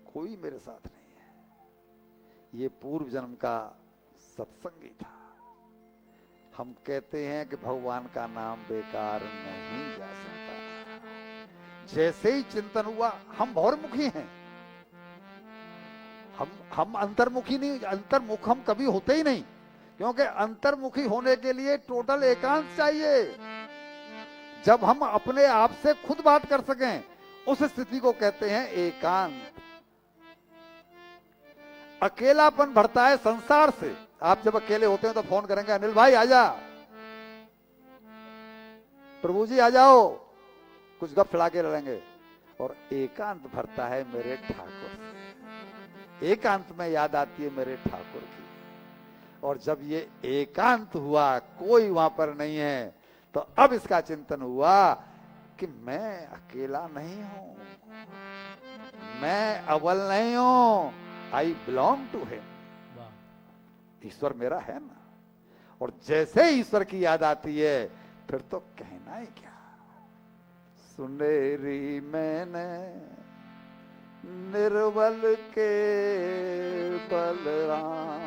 कोई मेरे साथ नहीं है। ये पूर्व जन्म का सत्संगी था। हम कहते हैं कि भगवान का नाम बेकार नहीं जा सकता। जैसे ही चिंतन हुआ, हम बहुमुखी हैं, हम अंतर्मुखी नहीं, अंतर्मुख हम कभी होते ही नहीं, क्योंकि अंतर्मुखी होने के लिए टोटल एकांत चाहिए। जब हम अपने आप से खुद बात कर सकें, उस स्थिति को कहते हैं एकांत। अकेलापन भरता है संसार से। आप जब अकेले होते हैं तो फोन करेंगे, अनिल भाई आजा, प्रभु जी आ जाओ, कुछ गप फड़ा के लड़ेंगे। और एकांत भरता है मेरे ठाकुर से। एकांत में याद आती है मेरे ठाकुर की। और जब ये एकांत हुआ, कोई वहां पर नहीं है, तो अब इसका चिंतन हुआ कि मैं अकेला नहीं हूं, मैं अव्वल नहीं हूं, आई बिलोंग टू हिम। ईश्वर मेरा है ना। और जैसे ईश्वर की याद आती है, फिर तो कहना ही क्या। सुनेरी मैंने निर्बल के बलराम,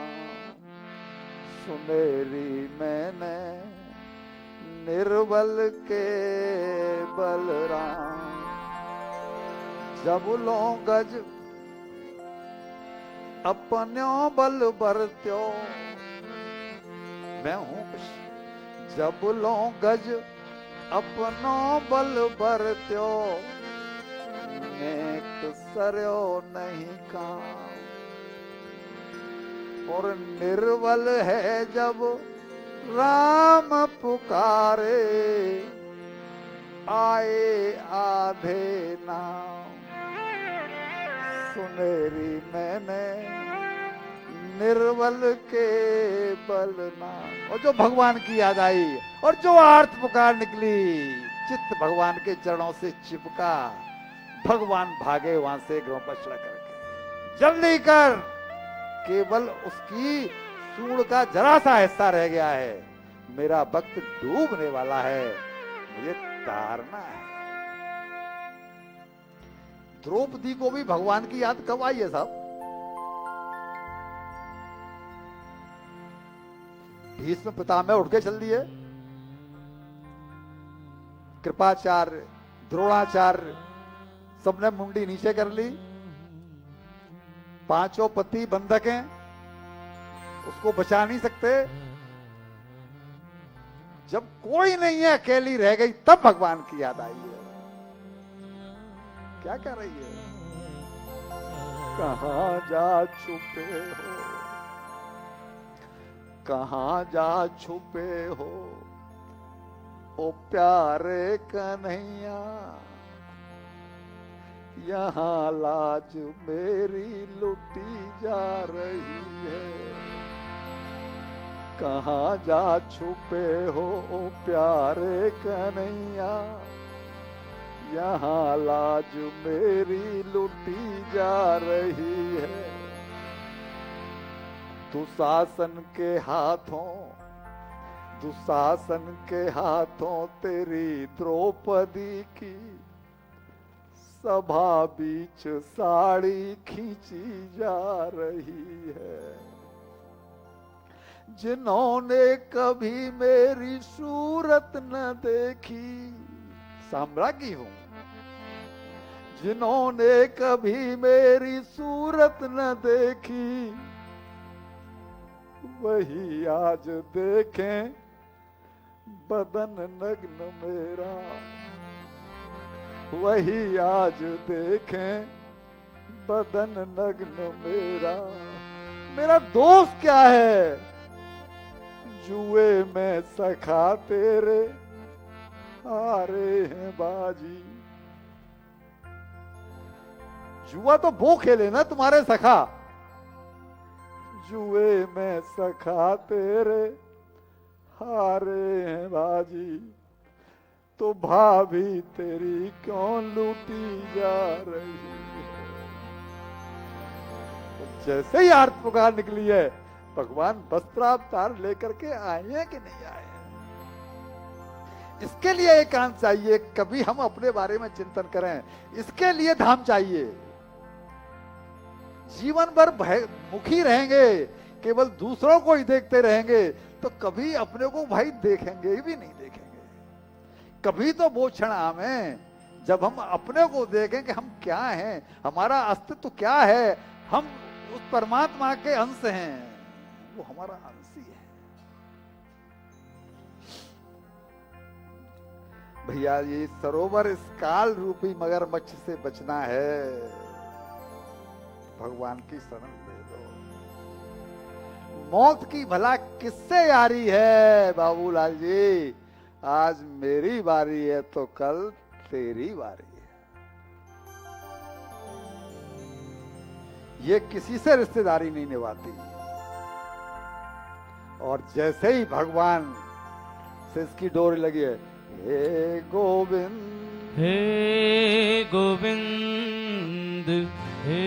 सुनेरी मैंने निर्बल के बलराम। जब लो गज अपन्यों बल बरत्यो, मैं हूं कुछ। जब लो गज अपनो बल बरत्यो, नेक सरयो नहीं काम। और निर्बल है जब राम पुकारे, आए आधे नाम, सुनेरी मैंने निर्बल के बल नाम। और जो भगवान की याद आई और जो आर्त पुकार निकली, चित्त भगवान के चरणों से चिपका, भगवान भागे वहां से ग्रह पर चढ़ करके। जल्दी कर, केवल उसकी सूंड का जरा सा हिस्सा रह गया है, मेरा भक्त डूबने वाला है, मुझे तारना है। द्रौपदी को भी भगवान की याद कब आई है साहब? भीष्म पितामह उठ के चल दिए, कृपाचार्य, द्रोणाचार्य सबने मुंडी नीचे कर ली, पांचों पति बंधक हैं, उसको बचा नहीं सकते। जब कोई नहीं है, अकेली रह गई, तब भगवान की याद आई है। क्या कर रही है? कहां जा छुपे हो, कहां जा छुपे हो, ओ प्यारे कन्हैया, यहां लाज मेरी लुटी जा रही है। कहां जा छुपे हो, ओ प्यारे कन्हैया, यहां लाज मेरी लुटी जा रही है। दुशासन के हाथों, दुशासन के हाथों तेरी द्रौपदी की सभा बीच साड़ी खींची जा रही है। जिन्होंने कभी मेरी सूरत न देखी, साम्राज्ञी हूं, जिन्होंने कभी मेरी सूरत न देखी, वही आज देखें बदन नग्न मेरा, वही आज देखें बदन नग्न मेरा। मेरा दोस्त क्या है? जुए में सखा तेरे हारे हैं बाजी। जुआ तो वो खेले ना तुम्हारे सखा, जुए में सखा तेरे हारे हैं बाजी, तो भाभी तेरी क्यों लूटी जा रही है। जैसे ही आर्त पुकार निकली है, भगवान वस्त्रावतार लेकर के आए हैं कि नहीं आए हैं? इसके लिए एकांत चाहिए, कभी हम अपने बारे में चिंतन करें, इसके लिए धाम चाहिए। जीवन भर मुखी रहेंगे, केवल दूसरों को ही देखते रहेंगे, तो कभी अपने को भाई देखेंगे भी नहीं देखेंगे। कभी तो वो क्षण आवे जब हम अपने को देखें कि हम क्या हैं, हमारा अस्तित्व क्या है, हम उस परमात्मा के अंश हैं, वो हमारा अंश ही है। भैया ये सरोवर इस काल रूपी मगरमच्छ से बचना है, भगवान की शरण ले लो। मौत की भला किससे यारी है बाबूलाल जी? आज मेरी बारी है तो कल तेरी बारी है। ये किसी से रिश्तेदारी नहीं निभाती। और जैसे ही भगवान से इसकी डोरी लगी है, हे गोविंद, हे गोविंद, हे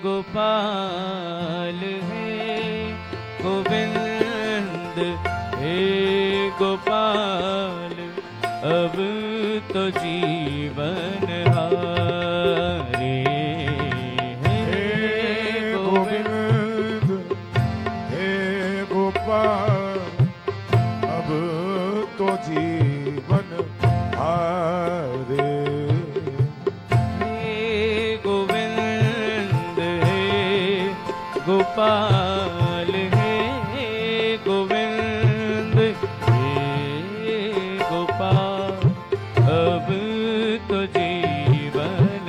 गोपाल, हे गोविंद, हे गोपाल, अब तो जीवन हारे। हे गोविंद, हे गोपाल, अब तो जीवन हारे। हे गोविंद, हे गोपाल, हे गोविंद, हे गोपाल, अब तो जीवन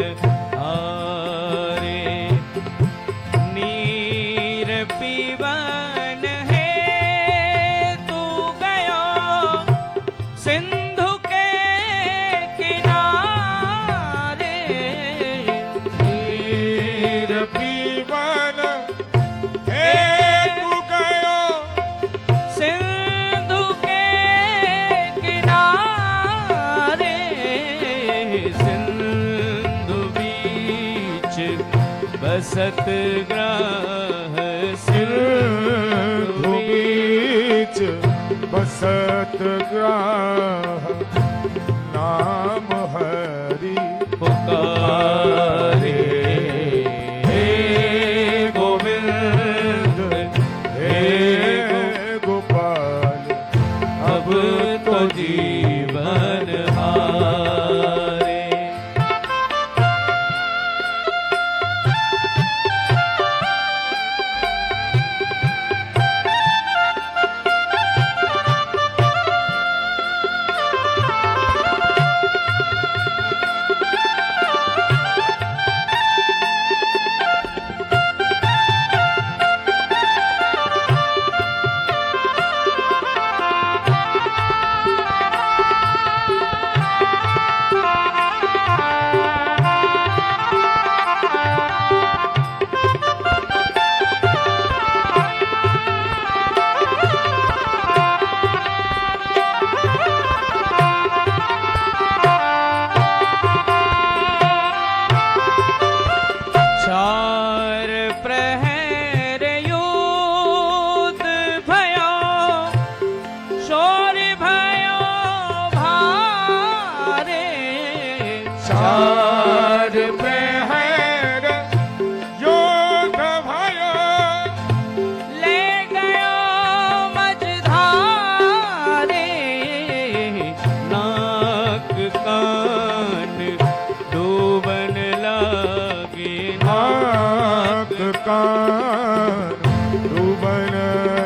हारे। नीर पीवन है तू गयो सिंधु के बसत ग्राह सिंधु बीच बसत ग्राह नाम हरि पुकारे हे गोविंद हे गोपाल अब तो जीवन हारे। चार प्रहर युद्ध भयो, शौर्य भयो भारे। चार प्रहर योद्ध भयो, ले गयो मझधारे। नाक कान डूबन लागे, नाक कान डूबन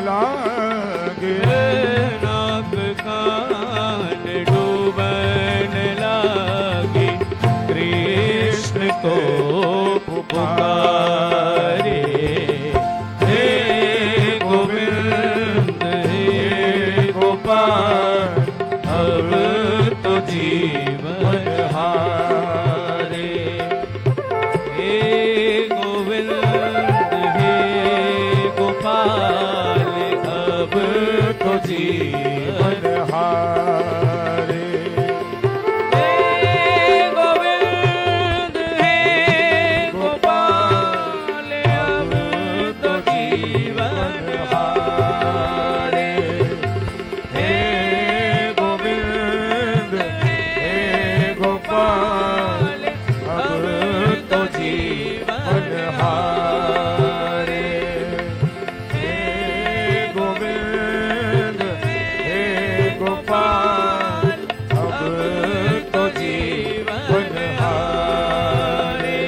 लागे, नाक कान डूबन लागे। कृष्ण को पुकारे हे गोविंद हे गोपाल अब तो जीवन हारे। हे गोविंद हे गोपाल अब तो जीवन हारे। हे गोविंद हे गोपाल अब तो जीवन हारे। हे गोविंद हे गोपाल अब तो जीवन हारे। हे गोविंद हे गोपाल अब तो जीवन हारे।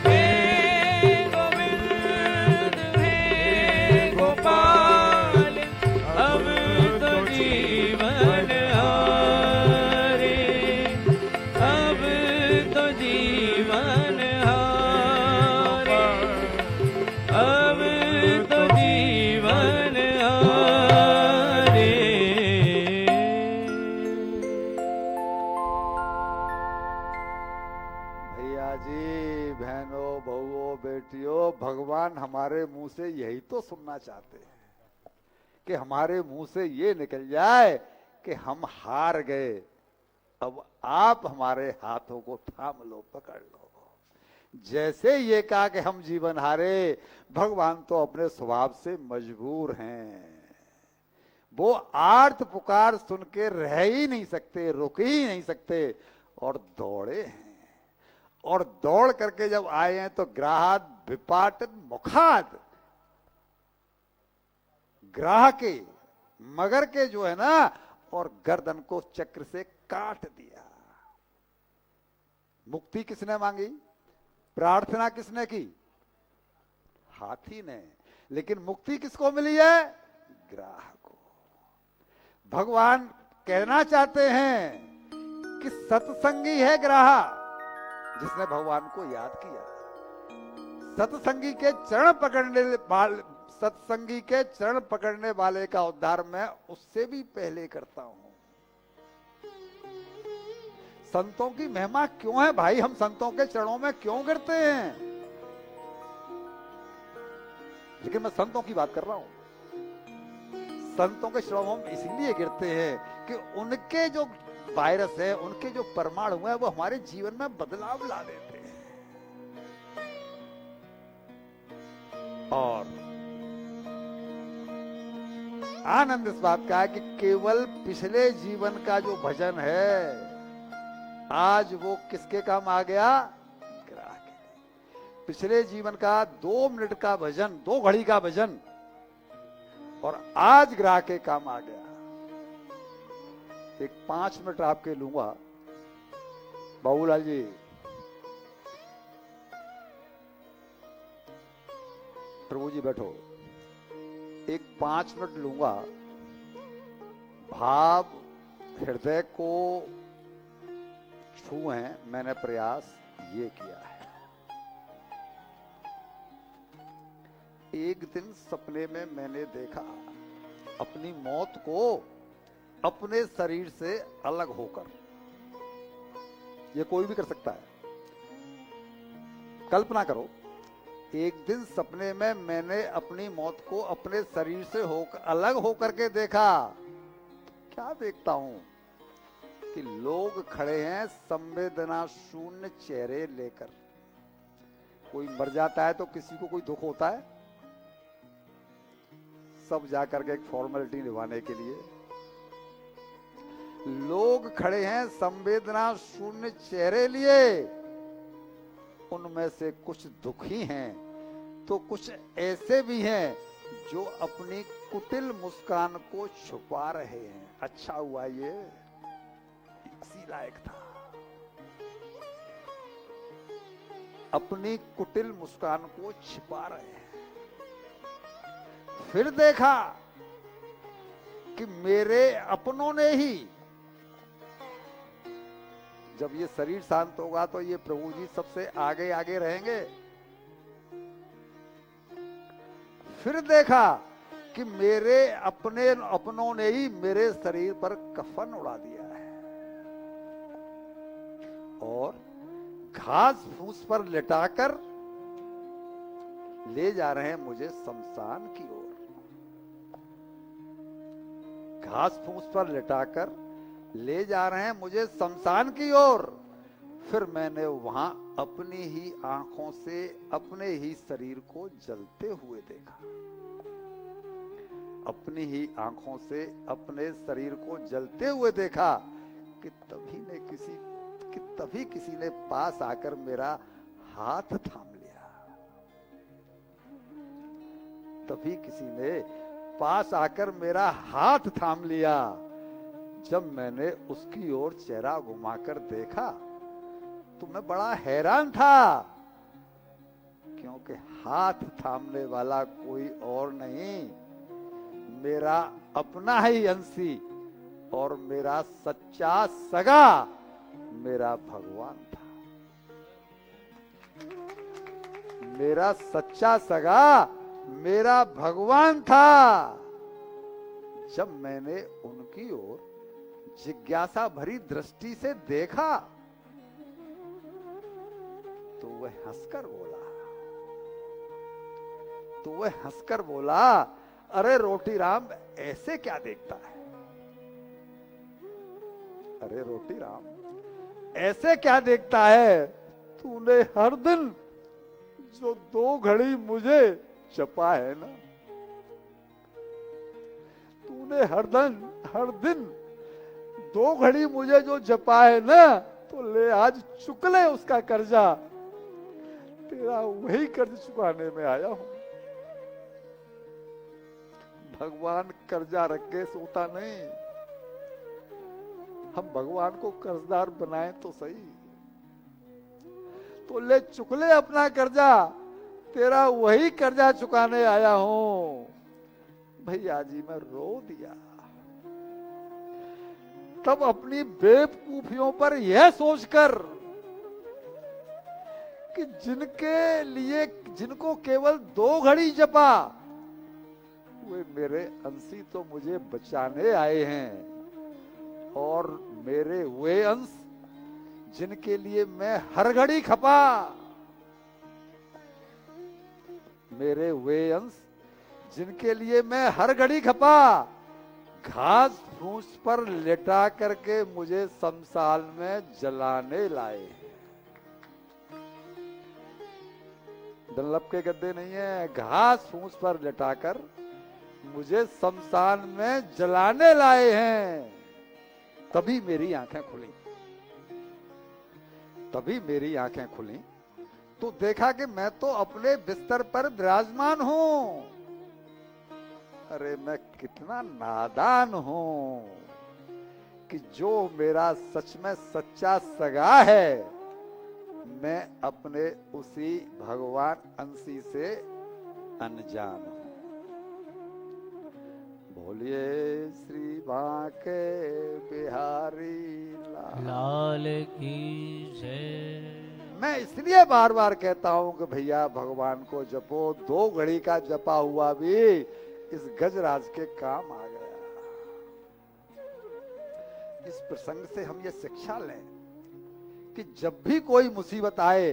हे गोविंद हे गोपाल अब तो जीवन हारे। अब तो जीवन हारे। अब तो जीवन हारे। भैया जी, बहनों, बहुओं, बेटियों, भगवान हमारे मुंह से यही तो सुनना चाहते हैं कि हमारे मुंह से ये निकल जाए कि हम हार गए, अब आप हमारे हाथों को थाम लो, पकड़ लो। जैसे ये कहा कि हम जीवन हारे, भगवान तो अपने स्वभाव से मजबूर हैं। वो आर्त पुकार सुन के रह ही नहीं सकते, रुक ही नहीं सकते और दौड़े हैं। और दौड़ करके जब आए हैं तो ग्राहाद विपाटन मुखाद, ग्राह के मगर के जो है ना, और गर्दन को चक्र से काट दिया। मुक्ति किसने मांगी? प्रार्थना किसने की? हाथी ने। लेकिन मुक्ति किसको मिली है? ग्राह को। भगवान कहना चाहते हैं कि सत्संगी है ग्राह, जिसने भगवान को याद किया। सत्संगी के चरण पकड़ने वाले, सत्संगी के चरण पकड़ने वाले का उद्धार मैं उससे भी पहले करता हूं। संतों की महिमा क्यों है भाई? हम संतों के चरणों में क्यों गिरते हैं? लेकिन मैं संतों की बात कर रहा हूं। संतों के चरणों में हम इसीलिए गिरते हैं कि उनके जो वायरस है, उनके जो परमाणु है, वो हमारे जीवन में बदलाव ला देते हैं। और आनंद इस बात का है कि केवल पिछले जीवन का जो भजन है आज वो किसके काम आ गया? ग्राह के। पिछले जीवन का 2 मिनट का भजन, 2 घड़ी का भजन, और आज ग्राह के काम आ गया। एक 5 मिनट आपके लूंगा। बाबूलाल जी, प्रभु जी बैठो। एक 5 मिनट लूंगा। भाव हृदय को छुए, मैंने प्रयास ये किया है। एक दिन सपने में मैंने देखा अपनी मौत को अपने शरीर से अलग होकर। ये कोई भी कर सकता है। कल्पना करो, एक दिन सपने में मैंने अपनी मौत को अपने शरीर से होकर अलग होकर के देखा। क्या देखता हूं कि लोग खड़े हैं संवेदना शून्य चेहरे लेकर। कोई मर जाता है तो किसी को कोई दुख होता है? सब जाकर के एक फॉर्मेलिटी निभाने के लिए। लोग खड़े हैं संवेदना शून्य चेहरे लिए। उनमें से कुछ दुखी हैं तो कुछ ऐसे भी हैं जो अपनी कुटिल मुस्कान को छुपा रहे हैं। अच्छा हुआ ये इसी लायक था। अपनी कुटिल मुस्कान को छिपा रहे हैं। फिर देखा कि मेरे अपनों ने ही, जब ये शरीर शांत होगा तो ये प्रभु जी सबसे आगे आगे रहेंगे। फिर देखा कि मेरे अपनों ने ही मेरे शरीर पर कफन उड़ा दिया है और घास फूस पर लिटाकर ले जा रहे हैं मुझे शमशान की ओर। घास फूस पर लिटाकर ले जा रहे हैं मुझे शमशान की ओर। फिर मैंने वहां अपनी ही आंखों से अपने ही शरीर को जलते हुए देखा। अपनी ही आंखों से अपने शरीर को जलते हुए देखा कि तभी किसी ने पास आकर मेरा हाथ थाम लिया। तभी किसी ने पास आकर मेरा हाथ थाम लिया। जब मैंने उसकी ओर चेहरा घुमाकर देखा तो मैं बड़ा हैरान था, क्योंकि हाथ थामने वाला कोई और नहीं, मेरा अपना ही अंशी और मेरा सच्चा सगा मेरा भगवान था। मेरा सच्चा सगा मेरा भगवान था। जब मैंने उनकी ओर जिज्ञासा भरी दृष्टि से देखा तो वह हंसकर बोला, अरे रोटी राम, ऐसे क्या देखता है? अरे रोटी राम, ऐसे क्या देखता है? तूने हर दिन जो 2 घड़ी मुझे जपा है ना, तूने हर दिन 2 घड़ी मुझे जो जपा है ना, तो ले आज चुक ले उसका कर्जा। तेरा वही कर्ज चुकाने में आया हूं। भगवान कर्जा रख के सोता नहीं। हम भगवान को कर्जदार बनाएं तो सही। तो ले चुक ले अपना कर्जा, तेरा वही कर्जा चुकाने आया हूं। भैया जी मैं रो दिया। तब अपनी बेवकूफियों पर यह सोचकर कि जिनको केवल 2 घड़ी जपा, वे मेरे अंशी तो मुझे बचाने आए हैं, और मेरे वे अंश जिनके लिए मैं हर घड़ी खपा, मेरे वे अंश जिनके लिए मैं हर घड़ी खपा, घास फूस पर लेटा करके मुझे शमशान में जलाने लाए। डनलप के गद्दे नहीं है, घास फूस पर लटाकर मुझे शमशान में जलाने लाए हैं। तभी मेरी आंखें खुली, तभी मेरी आंखें खुली तो देखा कि मैं तो अपने बिस्तर पर विराजमान हूं। अरे मैं कितना नादान हूं कि जो मेरा सच में सच्चा सगा है, मैं अपने उसी भगवान अंशी से अनजान हूं। बोलिए श्री बांके बिहारी लाल की जय। मैं इसलिए बार बार कहता हूं कि भैया भगवान को जपो। 2 घड़ी का जपा हुआ भी इस गजराज के काम आ गया। इस प्रसंग से हम ये शिक्षा लें कि जब भी कोई मुसीबत आए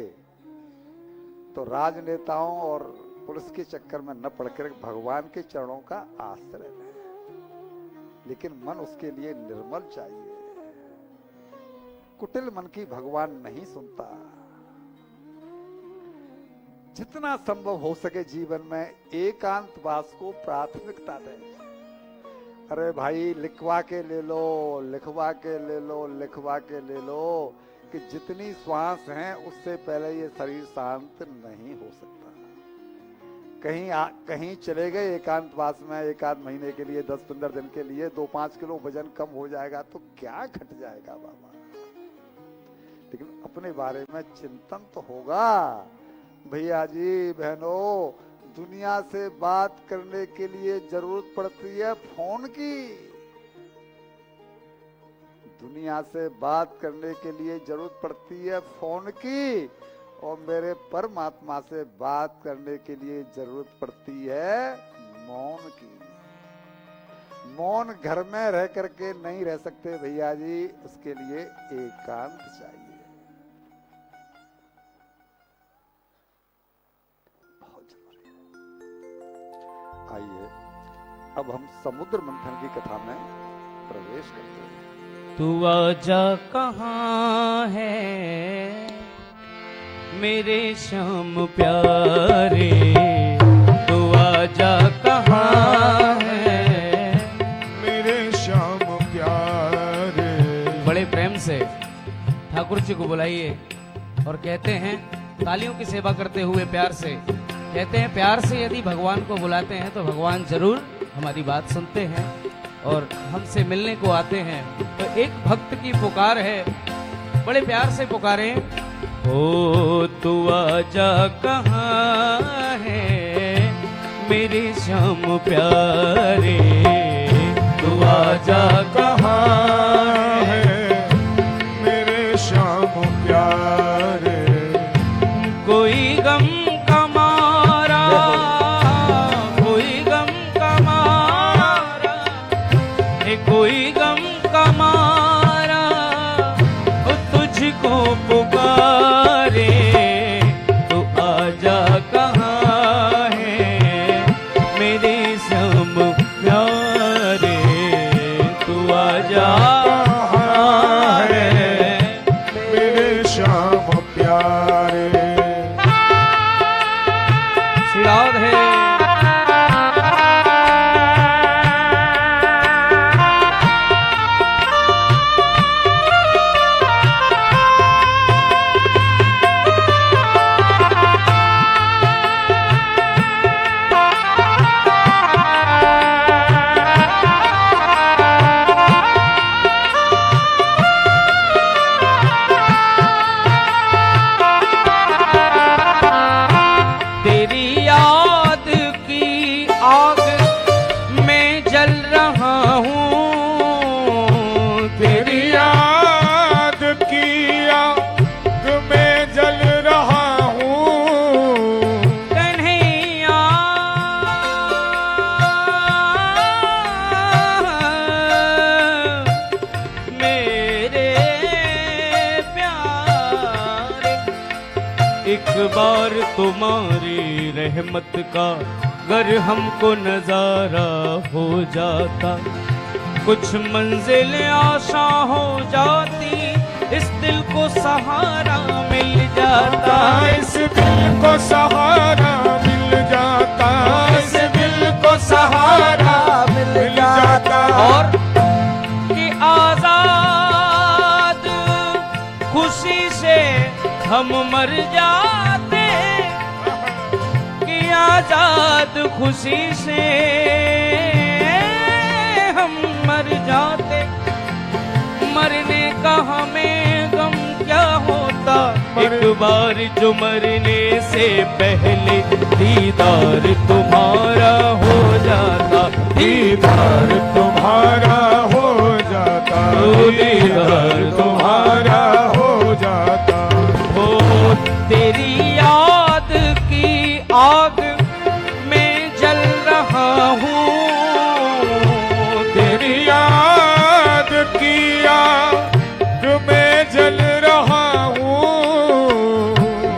तो राजनेताओं और पुलिस के चक्कर में न पड़कर भगवान के चरणों का आश्रय लें, लेकिन मन उसके लिए निर्मल चाहिए। कुटिल मन की भगवान नहीं सुनता। जितना संभव हो सके जीवन में एकांतवास को प्राथमिकता दें। अरे भाई लिखवा के ले लो, लिखवा के ले लो, लिखवा के ले लो कि जितनी श्वास हैं उससे पहले ये शरीर शांत नहीं हो सकता। कहीं चले गए एकांतवास में 1 आध महीने के लिए, 10-15 दिन के लिए, 2-5 किलो वजन कम हो जाएगा तो क्या घट जाएगा बाबा। लेकिन अपने बारे में चिंतन तो होगा। भैया जी बहनों, दुनिया से बात करने के लिए जरूरत पड़ती है फोन की। दुनिया से बात करने के लिए जरूरत पड़ती है फोन की, और मेरे परमात्मा से बात करने के लिए जरूरत पड़ती है मौन की। मौन घर में रह करके नहीं रह सकते भैया जी, उसके लिए एकांत चाहिए। आइए अब हम समुद्र मंथन की कथा में प्रवेश करते हैं। तू आजा कहाँ है मेरे श्याम प्यारे, तू आजा कहाँ है मेरे श्याम प्यारे। बड़े प्रेम से ठाकुर जी को बुलाइए और कहते हैं, तालियों की सेवा करते हुए प्यार से कहते हैं, प्यार से यदि भगवान को बुलाते हैं तो भगवान जरूर हमारी बात सुनते हैं और हमसे मिलने को आते हैं। तो एक भक्त की पुकार है, बड़े प्यार से पुकारे, ओ तू आजा कहाँ है मेरे श्याम प्यारे, तू आजा कहाँ है मेरे श्याम प्यारे। कोई गम का मारा, कोई गम का मारा, कोई गम का मारा, तुझको पुकारे, तू आजा कहाँ है मेरे श्याम प्यारे, तू आजा कहाँ है मेरे श्याम प्यारे। राधे तेरी याद की आग में जल रहा हूँ, तेरी याद की आग में जल रहा हूँ। कन्हैया मेरे प्यारे, एक बार तुम्हारी रहमत का गर हमको नजारा हो जाता, कुछ मंजिल आशा हो जाती, इस दिल को सहारा मिल जाता, इस दिल को सहारा खुशी से हम मर जाते कि आजाद खुशी से हम मर जाते। मरने का हमें गम क्या होता, एक बार जो मरने से पहले दीदार तुम्हारा हो जाता, दीदार तुम्हारा हो जाता, दीदार तुम्हारा हो जाता। हो तेरी याद की आग में जल रहा हूँ, तेरी याद की आग में जल रहा हूँ।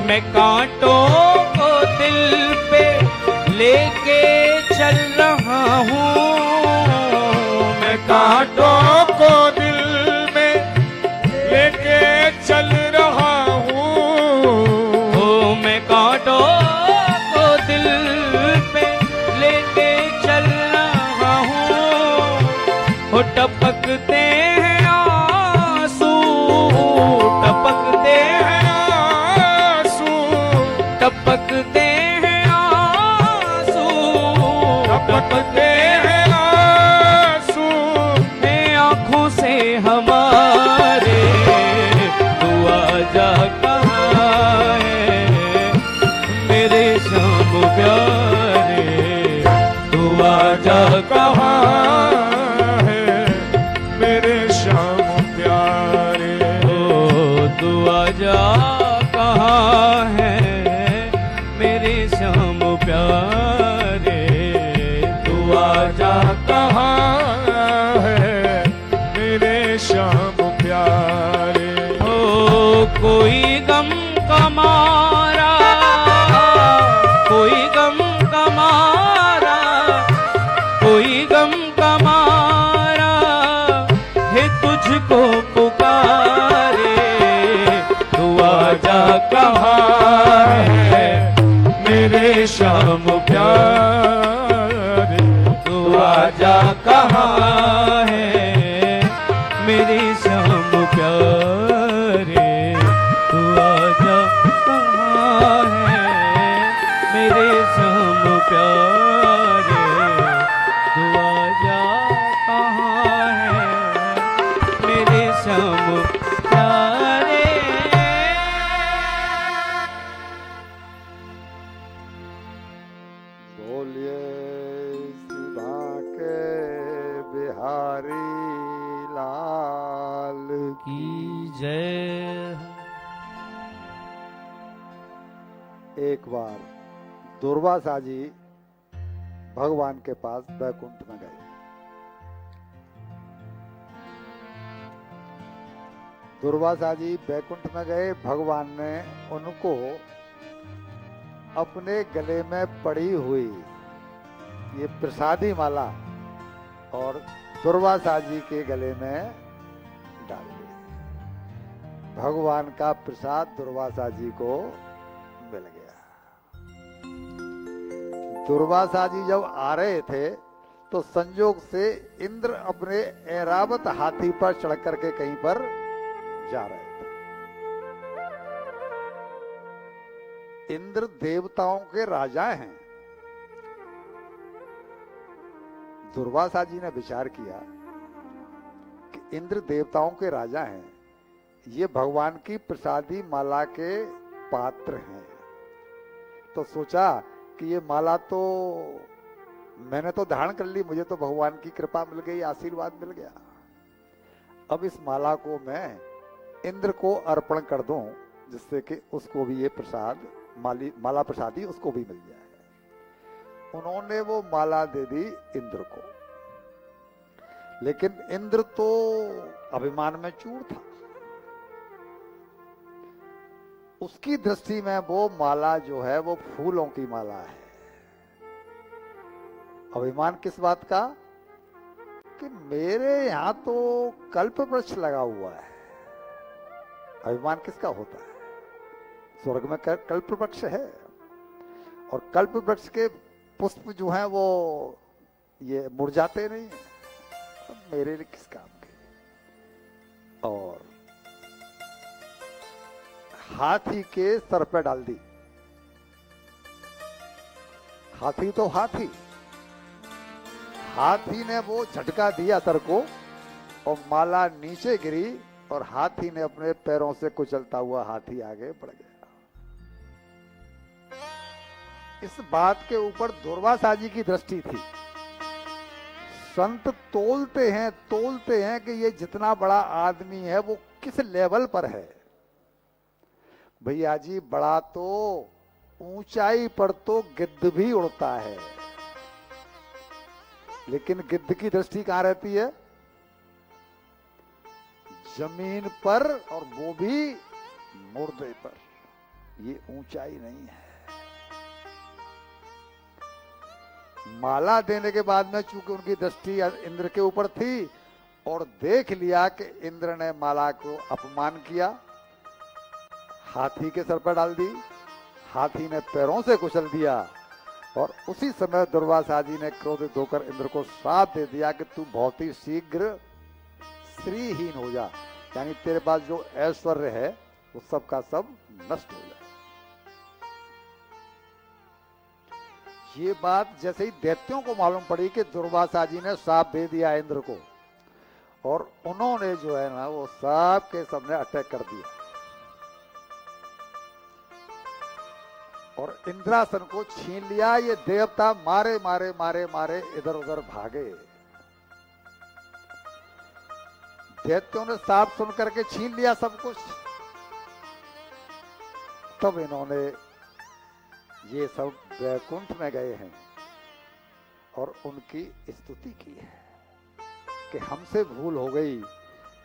मैं कांटों को दिल पे लेके चल रहा हूँ, मैं कांटों को दिल में लेके चल रहा हूँ। ओ मैं कांटों को दिल पे लेके चल रहा हूँ। हो टपकते हैं आंसू, टपकते हैं आंसू, टपकते हैं आंसू, टपकते हैं आंसू। हैं आँखों से हमारे, तू आजा कहाँ है मेरे शाम प्यारे, तू आजा कहाँ है मेरे श्याम प्यारे। ओ तू आजा कहाँ है मेरे श्याम प्यारे, तू आजा कहाँ है मेरे श्याम प्यारे। ओ कोई गम का मारा, कोई गम का मारा, कोई गम का मारा है तुझको पुकारे, तू आजा कहाँ है मेरे श्याम प्यारे। तू आजा कहाँ है मेरे श्याम प्यारे, तू आजा कहाँ है मेरे श्याम प्यारे, तू आजा कहाँ है मेरे श्याम प्यारे। बोलिए सुधा के बिहारी लाल की जय। एक बार दुर्वासा जी भगवान के पास बैकुंठ में गए। दुर्वासा जी बैकुंठ में गए, भगवान ने उनको अपने गले में पड़ी हुई ये प्रसादी माला और दुर्वासा जी के गले में डाल दी। भगवान का प्रसाद दुर्वासा जी को मिल गया। दुर्वासा जी जब आ रहे थे तो संजोग से इंद्र अपने ऐरावत हाथी पर चढ़ करके कहीं पर जा रहे थे। इंद्र देवताओं के राजा हैं। दुर्वासा जी ने विचार किया कि इंद्र देवताओं के राजा हैं, ये भगवान की प्रसादी माला के पात्र हैं। तो सोचा कि ये माला तो मैंने तो धारण कर ली, मुझे तो भगवान की कृपा मिल गई, आशीर्वाद मिल गया। अब इस माला को मैं इंद्र को अर्पण कर दूं, जिससे कि उसको भी ये प्रसाद माला प्रसादी उसको भी मिल जाए। उन्होंने वो माला दे दी इंद्र को, लेकिन इंद्र तो अभिमान में चूर था। उसकी दृष्टि में वो माला जो है वो फूलों की माला है। अभिमान किस बात का कि मेरे यहां तो कल्प वृक्ष लगा हुआ है। अभिमान किसका होता है? स्वर्ग में कल्प वृक्ष है और कल्प वृक्ष के पुष्प जो हैं वो ये मुरझाते नहीं है, मेरे लिए किस काम के। और हाथी के सर पे डाल दी। हाथी तो हाथी, हाथी ने वो झटका दिया सर को और माला नीचे गिरी और हाथी ने अपने पैरों से कुचलता हुआ हाथी आगे बढ़ गया। इस बात के ऊपर दुर्वासा जी की दृष्टि थी। संत तोलते हैं कि ये जितना बड़ा आदमी है वो किस लेवल पर है। भैया जी, बड़ा तो ऊंचाई पर तो गिद्ध भी उड़ता है, लेकिन गिद्ध की दृष्टि कहां रहती है? जमीन पर, और वो भी मुर्दे पर। ये ऊंचाई नहीं है। माला देने के बाद में चूंकि उनकी दृष्टि इंद्र के ऊपर थी और देख लिया कि इंद्र ने माला को अपमान किया, हाथी के सर पर डाल दी, हाथी ने पैरों से कुचल दिया और उसी समय दुर्वासा जी ने क्रोधित होकर इंद्र को श्राप दे दिया कि तू बहुत ही शीघ्र श्रीहीन हो जा, यानी तेरे पास जो ऐश्वर्य है वो सब का सब नष्ट हो जाए। ये बात जैसे ही दैत्यों को मालूम पड़ी कि दुर्वासा जी ने श्राप दे दिया इंद्र को, और उन्होंने जो है ना वो सब के सब ने अटैक कर दिया और इंद्रासन को छीन लिया। ये देवता मारे मारे मारे मारे इधर उधर भागे। दैत्यों ने साफ सुन करके छीन लिया सब कुछ। तब इन्होंने ये सब वैकुंठ में गए हैं और उनकी स्तुति की है कि हमसे भूल हो गई,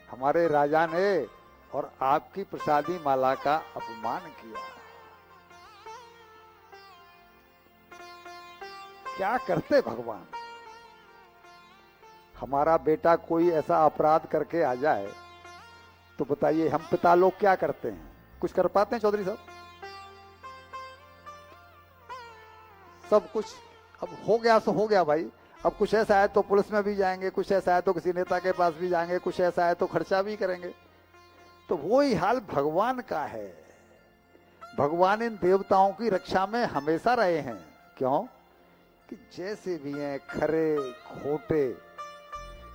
हमारे राजा ने और आपकी प्रसादी माला का अपमान किया। क्या करते भगवान? हमारा बेटा कोई ऐसा अपराध करके आ जाए तो बताइए हम पिता लोग क्या करते हैं? कुछ कर पाते हैं चौधरी साहब? सब कुछ अब हो गया सो हो गया भाई। अब कुछ ऐसा है तो पुलिस में भी जाएंगे, कुछ ऐसा है तो किसी नेता के पास भी जाएंगे, कुछ ऐसा है तो खर्चा भी करेंगे। तो वही हाल भगवान का है। भगवान इन देवताओं की रक्षा में हमेशा रहे हैं। क्यों? कि जैसे भी हैं, खरे खोटे,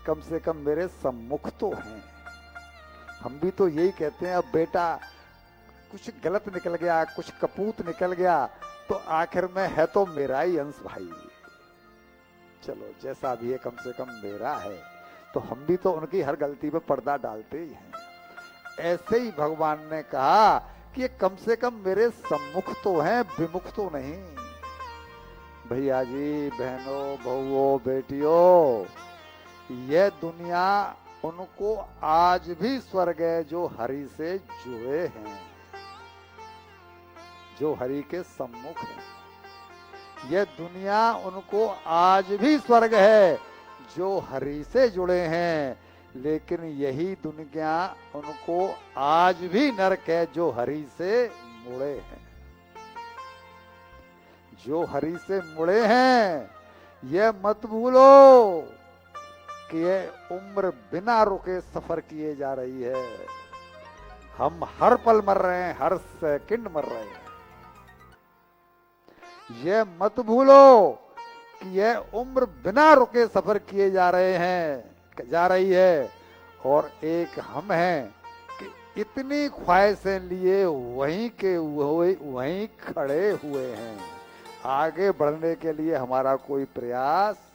कम से कम मेरे सम्मुख तो हैं। हम भी तो यही कहते हैं, अब बेटा कुछ गलत निकल गया, कुछ कपूत निकल गया तो आखिर में है तो मेरा ही अंश भाई। चलो जैसा भी है कम से कम मेरा है। तो हम भी तो उनकी हर गलती पे पर्दा डालते ही हैं। ऐसे ही भगवान ने कहा कि ये कम से कम मेरे सम्मुख तो हैं, विमुख तो नहीं। भैया जी, बहनों, बहुओं, बेटियों, ये दुनिया उनको आज भी स्वर्ग है जो हरि से जुड़े हैं, जो हरि के सम्मुख है। यह दुनिया उनको आज भी स्वर्ग है जो हरि से जुड़े हैं, लेकिन यही दुनिया उनको आज भी नरक है जो हरि से मुड़े हैं। जो हरि से मुड़े हैं, यह मत भूलो कि यह उम्र बिना रुके सफर किए जा रही है। हम हर पल मर रहे हैं, हर सेकंड मर रहे हैं। यह मत भूलो कि यह उम्र बिना रुके सफर किए जा रहे हैं, जा रही है। और एक हम हैं कि इतनी ख्वाहिशें लिए वहीं के वहीं खड़े हुए हैं। आगे बढ़ने के लिए हमारा कोई प्रयास